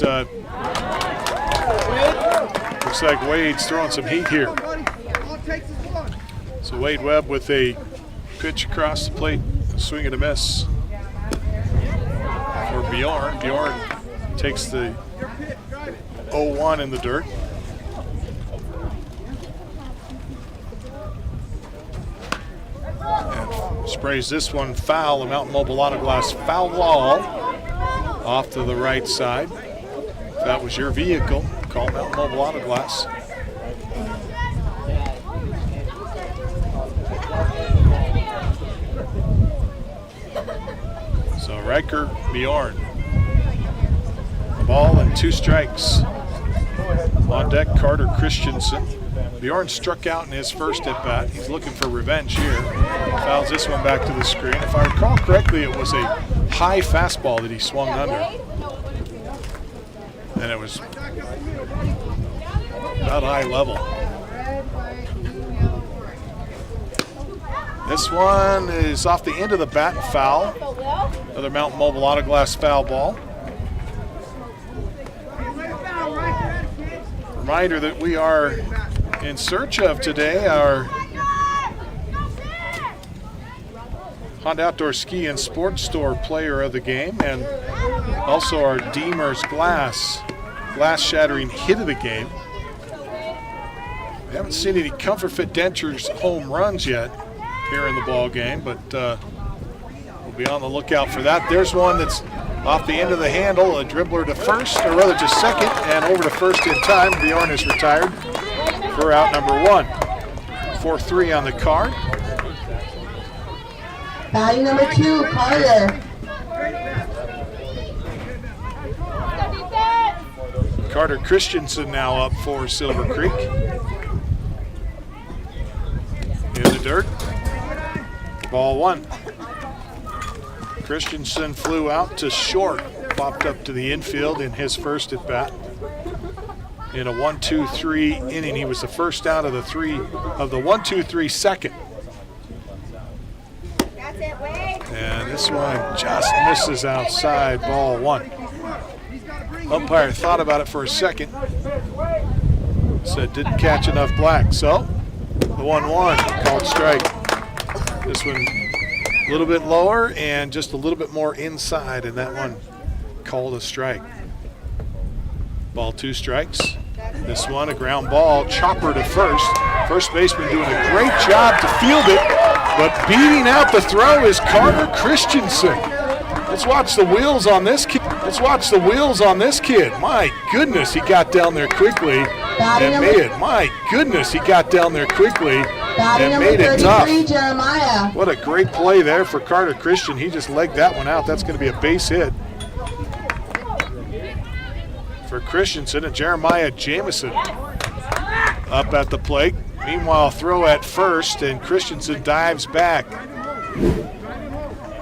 looks like Wade's throwing some heat here. So Wade Webb with a pitch across the plate, swing and a miss for Bjorn. Bjorn takes the 0-1 in the dirt. And sprays this one foul. A Mountain Mobile Auto Glass foul ball off to the right side. If that was your vehicle, call Mountain Mobile Auto Glass. So Riker, Bjorn. Ball and 2 strikes. On deck, Carter Christensen. Bjorn struck out in his first at bat. He's looking for revenge here. Fouls this one back to the screen. If I recall correctly, it was a high fastball that he swung under. And it was about eye level. This one is off the end of the bat and foul. Another Mountain Mobile Auto Glass foul ball. Reminder that we are in search of today our Honda Outdoor Ski and Sports Store Player of the Game, and also our Deemer's glass shattering hit of the game. We haven't seen any Comfort Fit Dentures home runs yet here in the ball game, but we'll be on the lookout for that. There's one that's off the end of the handle, a dribbler to first, or rather to second, and over to first in time. Bjorn is retired for out number 1. 4-3 on the card. Batting number 2, Carter. Carter Christensen now up for Silver Creek. In the dirt. Ball 1. Christensen flew out to short, popped up to the infield in his first at bat. In a 1-2-3 inning, he was the first out of the 1-2-3 second. And this one just misses outside, ball 1. Umpire thought about it for a second, said didn't catch enough black, so the 1-1 called strike. This one a little bit lower and just a little bit more inside, and that one called a strike. Ball 2 strikes. This one a ground ball, chopper to first. First baseman doing a great job to field it, but beating out the throw is Carter Christensen. Let's watch the wheels on this kid. My goodness, he got down there quickly and made it. My goodness, he got down there quickly and made it tough. Jeremiah. What a great play there for Carter Christian. He just legged that one out. That's going to be a base hit for Christensen, and Jeremiah Jameson up at the plate. Meanwhile, throw at first, and Christensen dives back.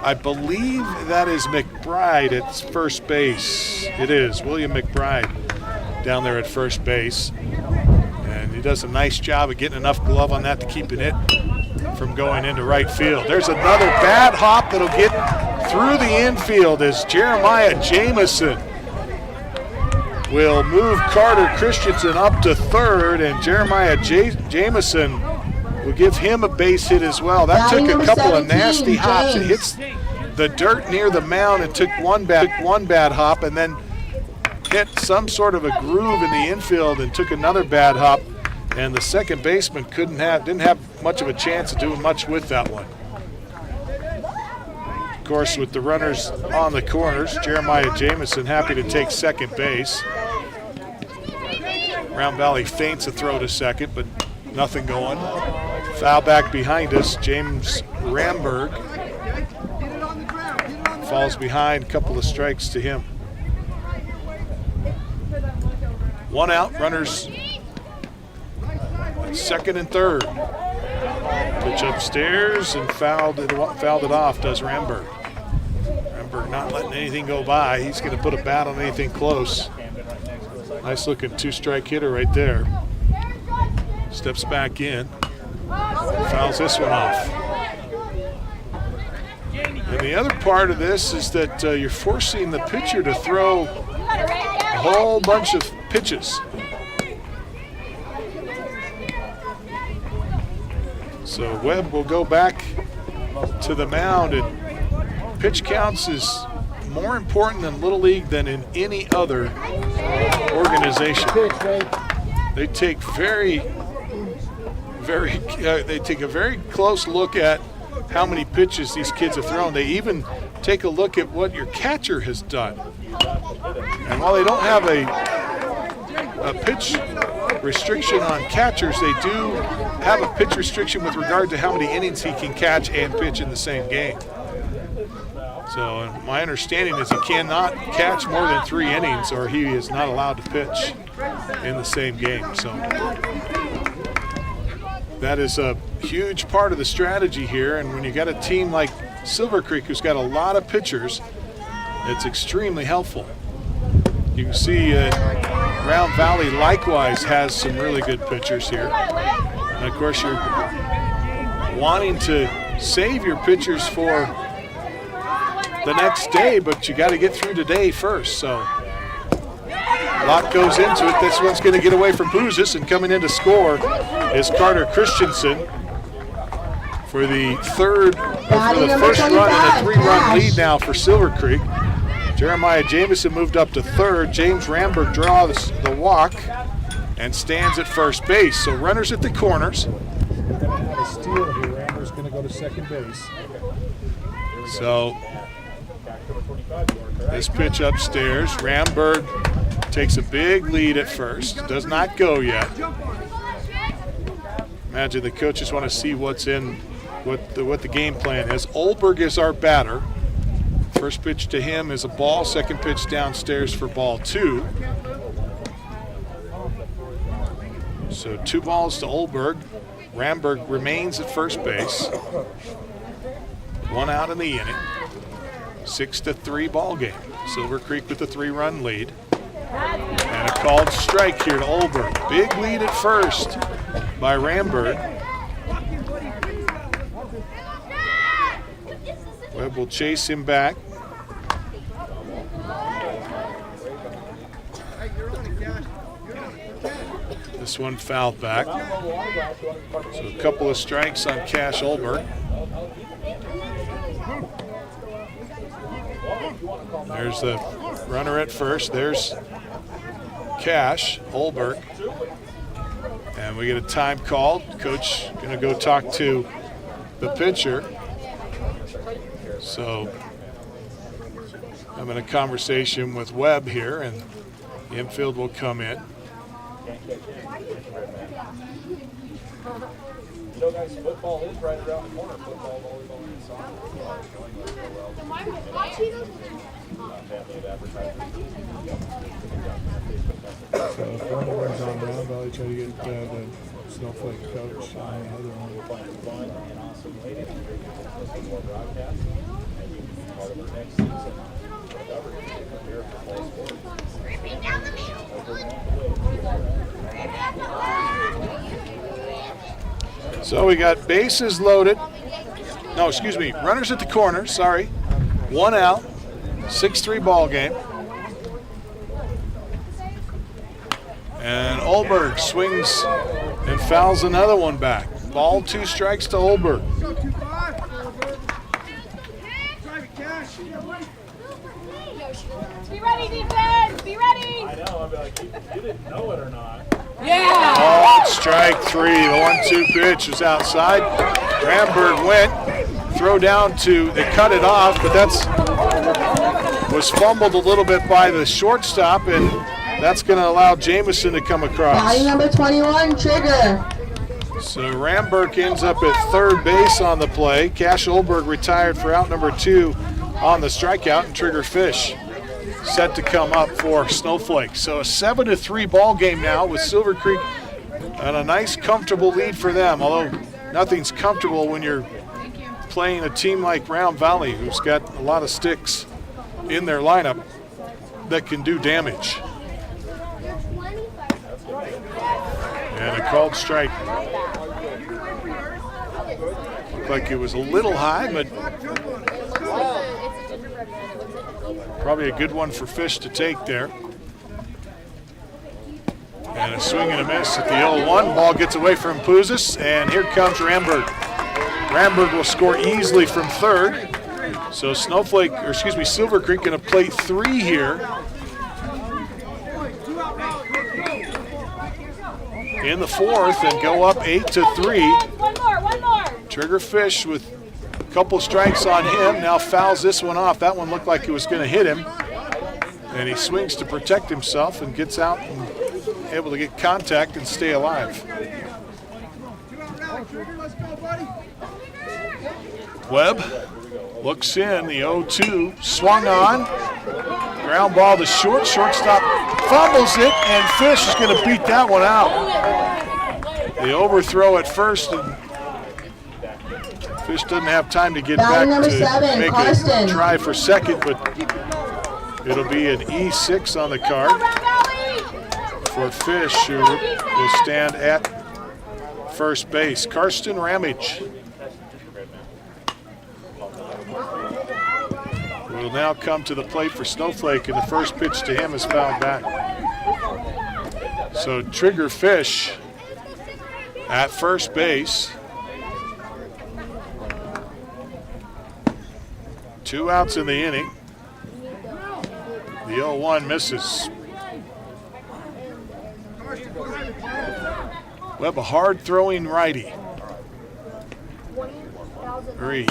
I believe that is McBride at first base. It is William McBride down there at first base. And he does a nice job of getting enough glove on that to keeping it from going into right field. There's another bad hop that'll get through the infield as Jeremiah Jameson will move Carter Christensen up to third, and Jeremiah Jameson will give him a base hit as well. That took a couple of nasty hops. It hits the dirt near the mound and took one bad hop, and then hit some sort of a groove in the infield and took another bad hop And the second baseman didn't have much of a chance of doing much with that one. Of course, with the runners on the corners, Jeremiah Jamison happy to take second base. Round Valley feints a throw to second, but nothing going. Foul back behind us. James Ramberg falls behind, a couple of strikes to him. One out, runners second and third. Pitch upstairs and fouled it off, does Ramberg. Ramberg not letting anything go by. He's going to put a bat on anything close. Nice looking two-strike hitter right there. Steps back in. Fouls this one off. And the other part of this is that you're forcing the pitcher to throw a whole bunch of pitches. So Webb will go back to the mound, and pitch counts is more important in Little League than in any other organization. They take a very close look at how many pitches these kids have thrown. They even take a look at what your catcher has done. And while they don't have a pitch restriction on catchers, they do have a pitch restriction with regard to how many innings he can catch and pitch in the same game. So my understanding is he cannot catch more than 3 innings or he is not allowed to pitch in the same game. So that is a huge part of the strategy here, and when you got a team like Silver Creek who's got a lot of pitchers, it's extremely helpful. You can see Round Valley likewise has some really good pitchers here. And of course you're wanting to save your pitchers for the next day, but you got to get through today first. So a lot goes into it. This one's going to get away from Boozis, and coming in to score is Carter Christensen for the first run and a 3-run lead now for Silver Creek. Jeremiah Jamison moved up to third. James Ramberg draws the walk and stands at first base. So runners at the corners. We're going to have a steal here. Ramberg's going to go to second base. So this pitch upstairs, Ramberg takes a big lead at first. Does not go yet. Imagine the coaches want to see what's in, what the game plan is. Olberg is our batter. First pitch to him is a ball. Second pitch downstairs for ball 2. So 2 balls to Olberg. Ramberg remains at first base. 1 out in the inning. 6-3 ball game. Silver Creek with the 3-run lead. And a called strike here to Olberg. Big lead at first by Ramberg. Webb will chase him back. This one fouled back. So a couple of strikes on Cash Olberg. There's the runner at first. There's Cash Olberg. And we get a time called. Coach going to go talk to the pitcher. So having a conversation with Webb here, and the infield will come in. You know, guys, football is right around the corner. Football, volleyball, and soccer. So if one runs on Round Valley, try to get the Snowflake coach on the other one. So we got bases loaded. No, excuse me, runners at the corner, sorry. 1 out, 6-3 ball game. And Olberg swings and fouls another one back. Ball, 2 strikes to Olberg. Be ready, defense! Be ready! I know, I'll be like, you didn't know it or not. Oh, strike 3. The 1-2 pitch is outside. Ramberg went. Throw down to, they cut it off, but was fumbled a little bit by the shortstop, and that's going to allow Jamison to come across. Batting number 21, Trigger. So Ramberg ends up at third base on the play. Cash Olberg retired for out number 2 on the strikeout, and Trigger Fish set to come up for Snowflake. So a 7-3 ball game now with Silver Creek and a nice comfortable lead for them, although nothing's comfortable when you're playing a team like Round Valley, who's got a lot of sticks in their lineup that can do damage. And a called strike. Looked like it was a little high, but probably a good one for Fish to take there. And a swing and a miss at the 0-1. Ball gets away from Puzis, and here comes Ramberg. Ramberg will score easily from third. So Silver Creek going to play 3 here. In the 4th and go up 8-3. One more. Trigger Fish with a couple strikes on him. Now fouls this one off. That one looked like it was going to hit him. And he swings to protect himself and gets out and able to get contact and stay alive. Webb looks in, the 0-2, swung on. Ground ball to shortstop fumbles it, and Fish is going to beat that one out. The overthrow at first, and Fish doesn't have time to get back to make a try for second, but it'll be an E6 on the card for Fish, who will stand at first base. Karsten Ramage will now come to the plate for Snowflake, and the first pitch to him is fouled back. So Trigger Fish at first base. 2 outs in the inning. The 0-1 misses. Webb, a hard-throwing righty. Very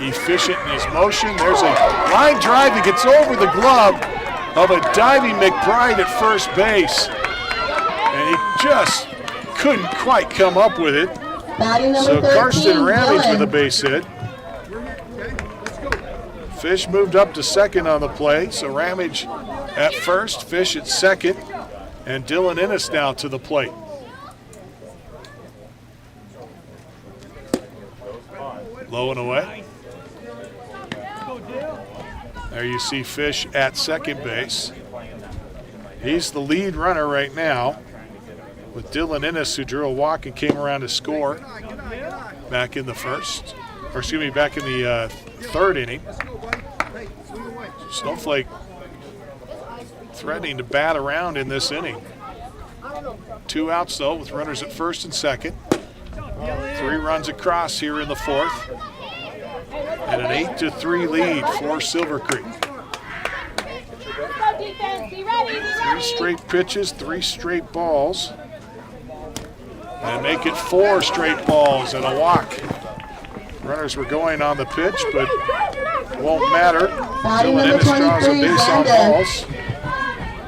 efficient in his motion. There's a line drive that gets over the glove of a diving McBride at first base. And he just couldn't quite come up with it. So Karsten Ramage with a base hit. Fish moved up to second on the play. So Ramage at first, Fish at second, and Dylan Ennis now to the plate. Low and away. There you see Fish at second base. He's the lead runner right now, with Dylan Ennis, who drew a walk and came around to score back in the back in the 3rd inning. Snowflake threatening to bat around in this inning. 2 outs though, with runners at first and second. 3 runs across here in the 4th. And an 8-3 lead for Silver Creek. 3 straight pitches, 3 straight balls. And make it 4 straight balls and a walk. Runners were going on the pitch, but it won't matter. Dylan Ennis draws a base on balls.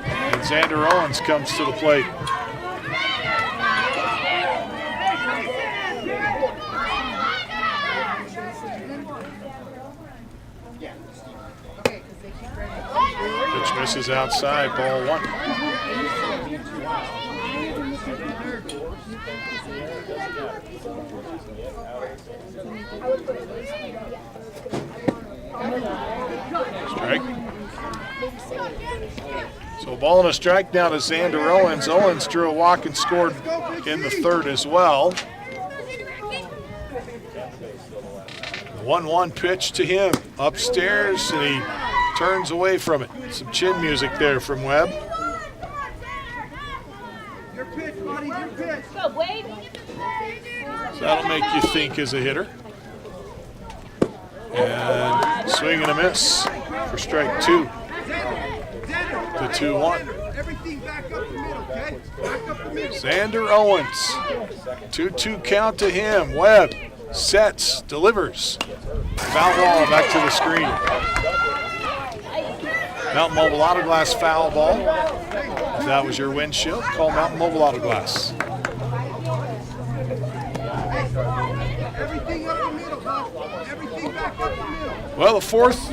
And Xander Owens comes to the plate. Pitch misses outside, ball 1. Strike. So ball and a strike now to Xander Owens. Owens drew a walk and scored in the 3rd as well. The 1-1 pitch to him upstairs, and he turns away from it. Some chin music there from Webb. So that'll make you think as a hitter. And swing and a miss for strike 2. The 2-1. Xander Owens. 2-2 count to him. Webb sets, delivers. Foul ball back to the screen. Mountain Mobile Auto Glass foul ball. If that was your windshield, call Mountain Mobile Auto Glass. Well, the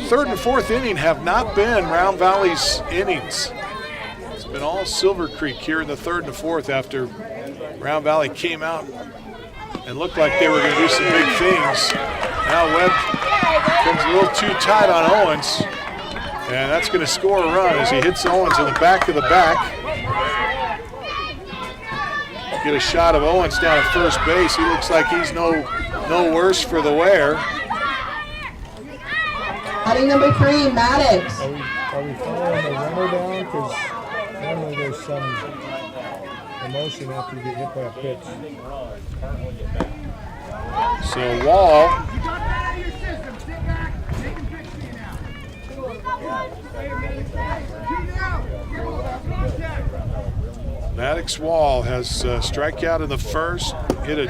third and fourth inning have not been Round Valley's innings. It's been all Silver Creek here in the third and the fourth after Round Valley came out and looked like they were going to do some big things. Now Webb comes a little too tight on Owens, and that's going to score a run as he hits Owens in the back of the back. Get a shot of Owens down at first base. He looks like he's no worse for the wear. Batting number 3, Maddox. Are we following the runner down? Because normally there's some emotion after you get hit by a pitch. So Wall Maddox Wall has strikeout in the first, hit a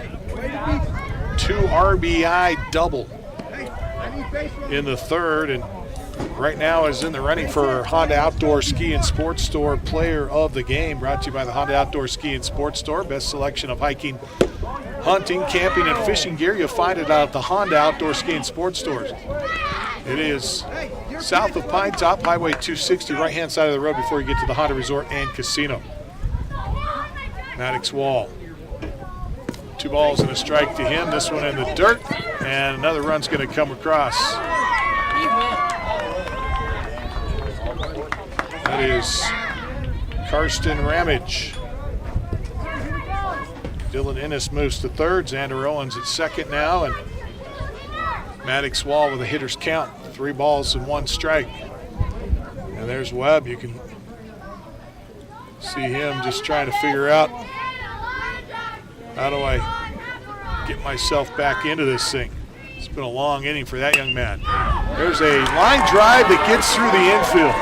2 RBI double in the third, and right now is in the running for Honda Outdoor Ski and Sports Store Player of the Game, brought to you by the Honda Outdoor Ski and Sports Store. Best selection of hiking, hunting, camping, and fishing gear. You'll find it out at the Honda Outdoor Ski and Sports Stores. It is south of Pine Top, Highway 260, right-hand side of the road before you get to the Honda Resort and Casino. Maddox Wall. 2 balls and a strike to him. This one in the dirt, and another run's going to come across. That is Karsten Ramage. Dylan Ennis moves to third. Xander Owens at second now, and Maddox Wall with a hitter's count. 3 balls and 1 strike. And there's Webb. You can see him just trying to figure out, how do I get myself back into this thing? It's been a long inning for that young man. There's a line drive that gets through the infield.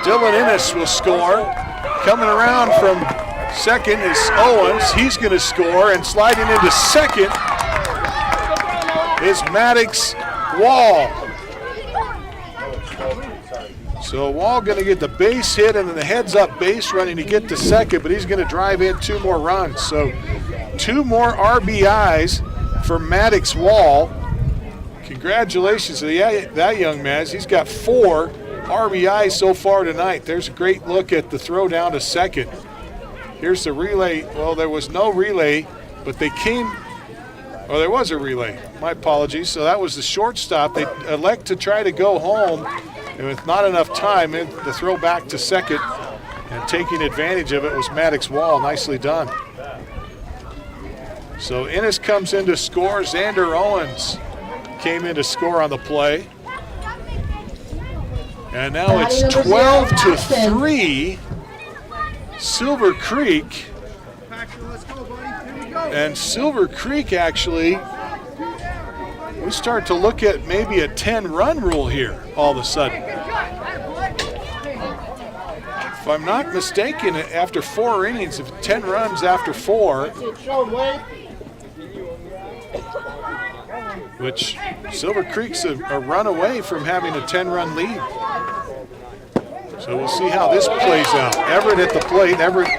Dylan Ennis will score. Coming around from second is Owens. He's going to score, and sliding into second is Maddox Wall. So Wall going to get the base hit and then the heads-up base running to get to second, but he's going to drive in 2 more runs. So 2 more RBIs for Maddox Wall. Congratulations to that young man. He's got 4 RBIs so far tonight. There's a great look at the throw down to second. Here's the relay. Well, there was no relay, but they came. Oh, there was a relay. My apologies. So that was the shortstop. They elect to try to go home, and with not enough time, the throw back to second, and taking advantage of it was Maddox Wall. Nicely done. So Ennis comes in to score. Xander Owens came in to score on the play. And now it's 12-3, Silver Creek. And Silver Creek actually, we start to look at maybe a 10-run rule here all of a sudden. If I'm not mistaken, after 4 innings, if 10 runs after 4, which Silver Creek's a run away from having a 10-run lead. So we'll see how this plays out. Everett at the plate. Everett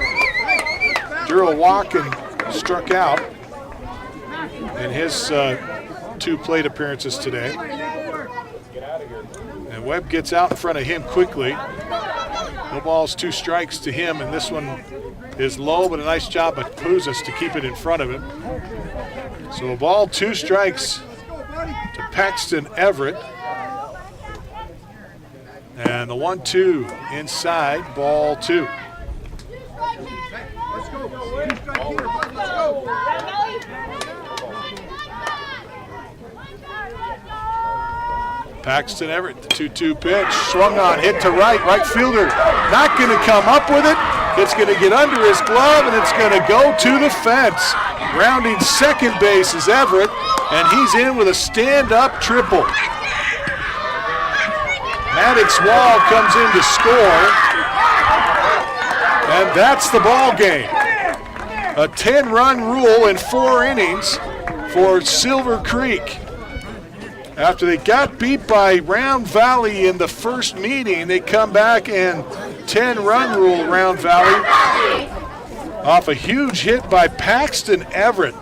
drew a walk and struck out in his 2 plate appearances today. And Webb gets out in front of him quickly. No balls, 2 strikes to him, and this one is low, but a nice job by Puzas to keep it in front of him. So a ball, 2 strikes to Paxton Everett. And the 1-2 inside, ball 2. Paxton Everett, the 2-2 pitch, swung on, hit to right fielder, not going to come up with it. It's going to get under his glove, and it's going to go to the fence. Rounding second base is Everett, and he's in with a stand-up triple. Maddox Wall comes in to score, And that's the ball game. A 10-run rule in 4 innings for Silver Creek. After they got beat by Round Valley in the first meeting, they come back and 10-run rule Round Valley off a huge hit by Paxton Everett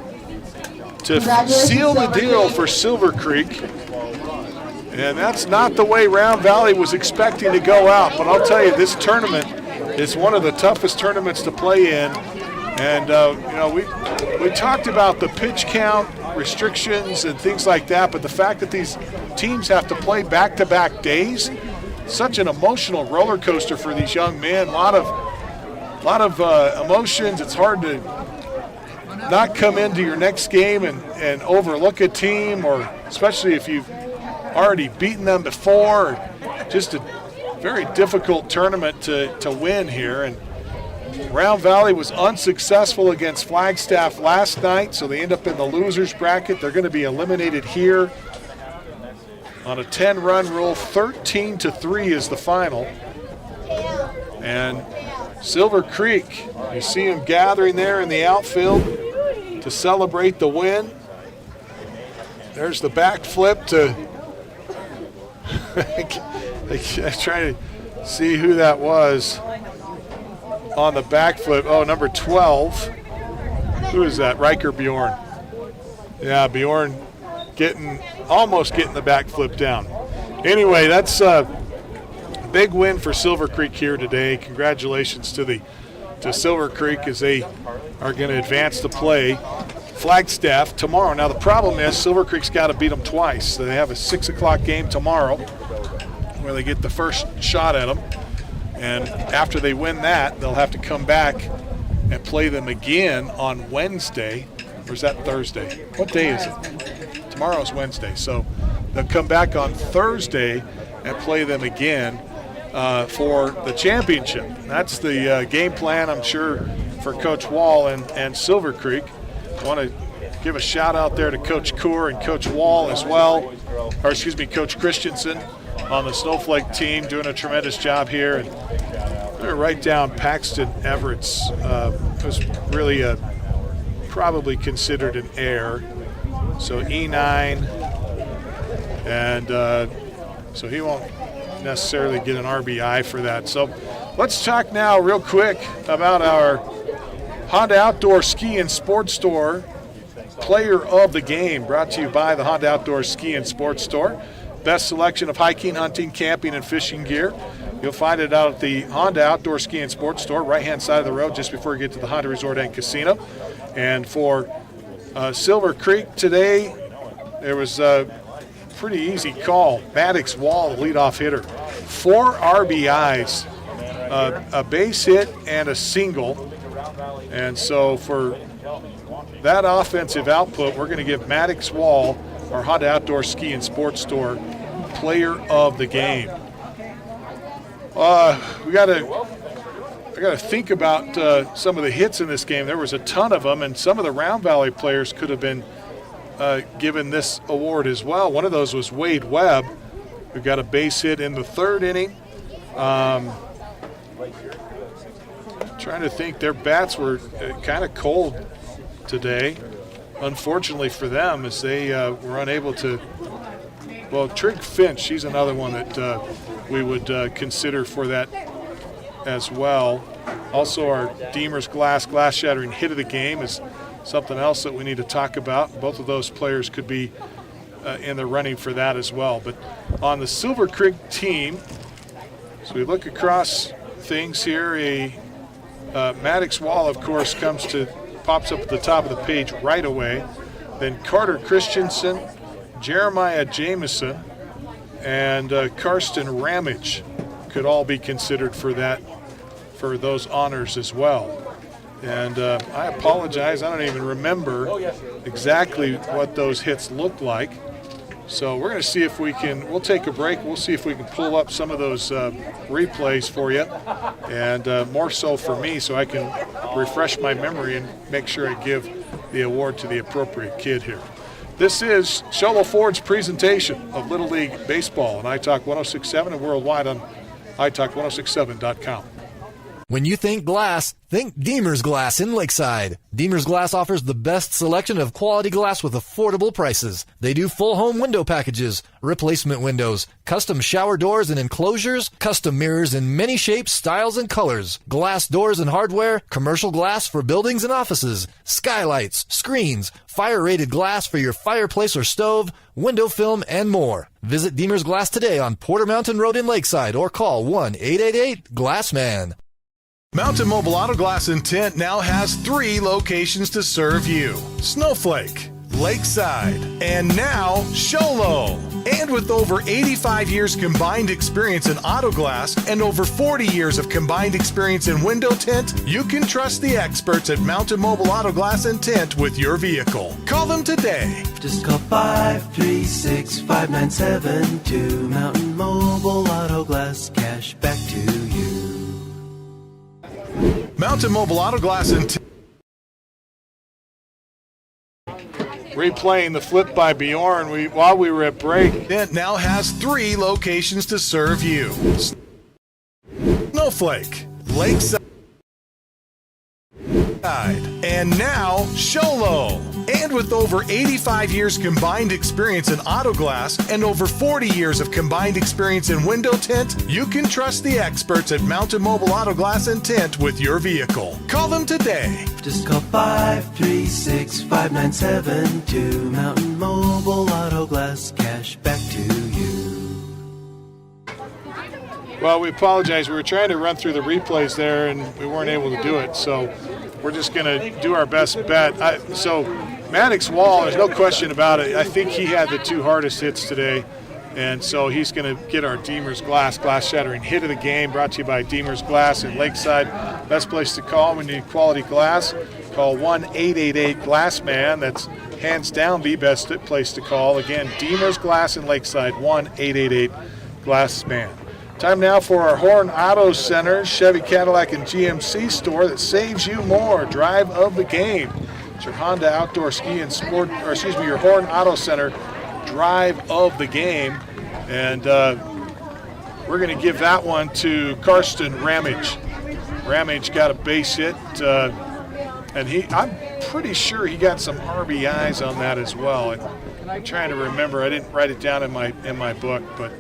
to seal the deal for Silver Creek. And that's not the way Round Valley was expecting to go out. But I'll tell you, this tournament is one of the toughest tournaments to play in. And, we talked about the pitch count restrictions and things like that, but the fact that these teams have to play back-to-back days, such an emotional roller coaster for these young men. A lot of emotions. It's hard to not come into your next game and overlook a team, or especially if you've already beaten them before. Just a very difficult tournament to win here. And Round Valley was unsuccessful against Flagstaff last night, so they end up in the losers bracket. They're going to be eliminated here on a 10-run rule. 13-3 is the final. And Silver Creek, you see them gathering there in the outfield to celebrate the win. There's the backflip to I'm trying to see who that was on the backflip. Oh, number 12. Who is that? Riker Bjorn. Yeah, Bjorn almost getting the backflip down. Anyway, that's a big win for Silver Creek here today. Congratulations to Silver Creek as they are going to advance to play Flagstaff tomorrow. Now, the problem is Silver Creek's got to beat them twice. So they have a 6 o'clock game tomorrow where they get the first shot at them. And after they win that, they'll have to come back and play them again on Wednesday. Or is that Thursday? What day is it? Tomorrow's Wednesday. So they'll come back on Thursday and play them again for the championship. That's the game plan, I'm sure, for Coach Wall and Silver Creek. I want to give a shout out there to Coach Coor and Coach Wall as well, or excuse me, Coach Christensen on the Snowflake team, doing a tremendous job here. And they're right down Paxton Everett's. Was really probably considered an error. So E9, and so he won't necessarily get an RBI for that. So let's talk now real quick about our Honda Outdoor Ski and Sports Store Player of the Game, brought to you by the Honda Outdoor Ski and Sports Store. Best selection of hiking, hunting, camping, and fishing gear. You'll find it out at the Honda Outdoor Ski and Sports Store, right-hand side of the road just before you get to the Honda Resort and Casino. And for Silver Creek today, there was a pretty easy call. Maddox Wall, the leadoff hitter. 4 RBIs, a base hit, and a single. And so for that offensive output, we're going to give Maddox Wall, our Honda Outdoor Ski and Sports Store Player of the Game. I got to think about some of the hits in this game. There was a ton of them, and some of the Round Valley players could have been given this award as well. One of those was Wade Webb, who got a base hit in the 3rd inning. Trying to think, their bats were kind of cold today, unfortunately for them, as they were unable to. Well, Trig Finch, she's another one that we would consider for that as well. Also, our Deemer's glass shattering hit of the game is something else that we need to talk about. Both of those players could be in the running for that as well. But on the Silver Creek team, so we look across things here, Maddox Wall, of course, pops up at the top of the page right away. Then Carter Christensen, Jeremiah Jameson, and Karsten Ramage could all be considered for those honors as well. And I apologize, I don't even remember exactly what those hits looked like. So we're going to see if we'll take a break. We'll see if we can pull up some of those replays for you, and more so for me, so I can refresh my memory and make sure I give the award to the appropriate kid here. This is Sholo Ford's presentation of Little League Baseball on iTalk 106.7 and worldwide on iTalk1067.com. When you think glass, think Deemer's Glass in Lakeside. Deemer's Glass offers the best selection of quality glass with affordable prices. They do full home window packages, replacement windows, custom shower doors and enclosures, custom mirrors in many shapes, styles, and colors, glass doors and hardware, commercial glass for buildings and offices, skylights, screens, fire-rated glass for your fireplace or stove, window film, and more. Visit Deemer's Glass today on Porter Mountain Road in Lakeside or call 1-888-GLASSMAN. Mountain Mobile Auto Glass and Tint now has 3 locations to serve you: Snowflake, Lakeside, and now Sholo. And with over 85 years combined experience in auto glass and over 40 years of combined experience in window tint, you can trust the experts at Mountain Mobile Auto Glass and Tint with your vehicle. Call them today. Just call 536-5972. Mountain Mobile Auto Glass, cash back to you. Mountain Mobile Auto Glass and Tint. Replaying the flip by Bjorn while we were at break. It now has 3 locations to serve you: Snowflake, Lakeside, and now Sholo. And with over 85 years combined experience in auto glass and over 40 years of combined experience in window tint, you can trust the experts at Mountain Mobile Auto Glass and Tint with your vehicle. Call them today. Just call 536-5972. Mountain Mobile Auto Glass, cash back to you. Well, we apologize. We were trying to run through the replays there, and we weren't able to do it. So we're just going to do our best bet. Maddox Wall, there's no question about it. I think he had the 2 hardest hits today. And so he's going to get our Deemer's Glass shattering hit of the game, brought to you by Deemer's Glass in Lakeside. Best place to call when you need quality glass. Call 1-888-GLASSMAN. That's hands down the best place to call. Again, Deemer's Glass in Lakeside, 1-888-GLASSMAN. Time now for our Horn Auto Center, Chevy, Cadillac, and GMC store that saves you more. Drive of the game. It's your Honda Outdoor Ski and Sport, your Horn Auto Center drive of the game. And we're going to give that one to Karsten Ramage. Ramage got a base hit, and I'm pretty sure he got some RBIs on that as well. I'm trying to remember. I didn't write it down in my book, but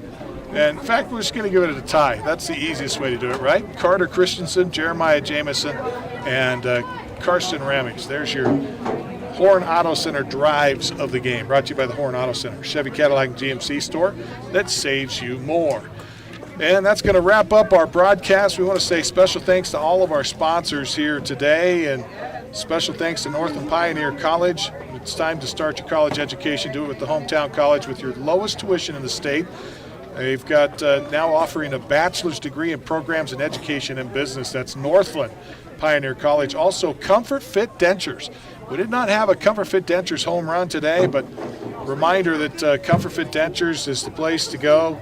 in fact, we're just going to give it a tie. That's the easiest way to do it, right? Carter Christensen, Jeremiah Jamison, and Karsten Ramage. There's your Horn Auto Center drives of the game, brought to you by the Horn Auto Center, Chevy, Cadillac, and GMC store that saves you more. And that's going to wrap up our broadcast. We want to say special thanks to all of our sponsors here today, and special thanks to Northland Pioneer College. It's time to start your college education. Do it with the hometown college with your lowest tuition in the state. They've got now offering a bachelor's degree in programs in education and business. That's Northland Pioneer College. Also, Comfort Fit Dentures. We did not have a Comfort Fit Dentures home run today, but reminder that Comfort Fit Dentures is the place to go.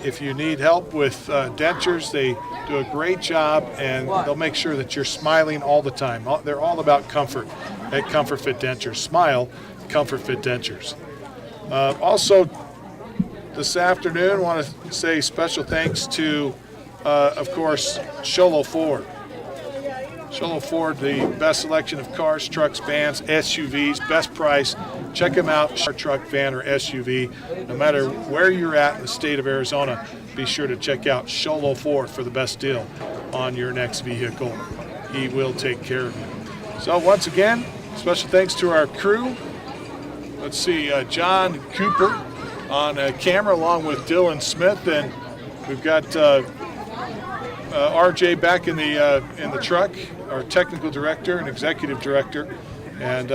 If you need help with dentures, they do a great job, and they'll make sure that you're smiling all the time. They're all about comfort at Comfort Fit Dentures. Smile, Comfort Fit Dentures. Also, this afternoon, I want to say special thanks to, of course, Sholo Ford. Sholo Ford, the best selection of cars, trucks, vans, SUVs, best price. Check them out, truck, van, or SUV. No matter where you're at in the state of Arizona, be sure to check out Sholo Ford for the best deal on your next vehicle. He will take care of you. So once again, special thanks to our crew. Let's see, John Cooper on camera along with Dylan Smith, and we've got RJ back in the truck, our technical director and executive director, and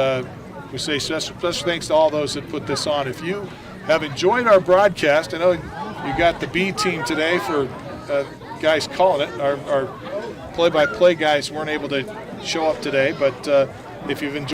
we say special thanks to all those that put this on. If you have enjoyed our broadcast, I know you got the B team today for guys calling it. Our play-by-play guys weren't able to show up today, but if you've enjoyed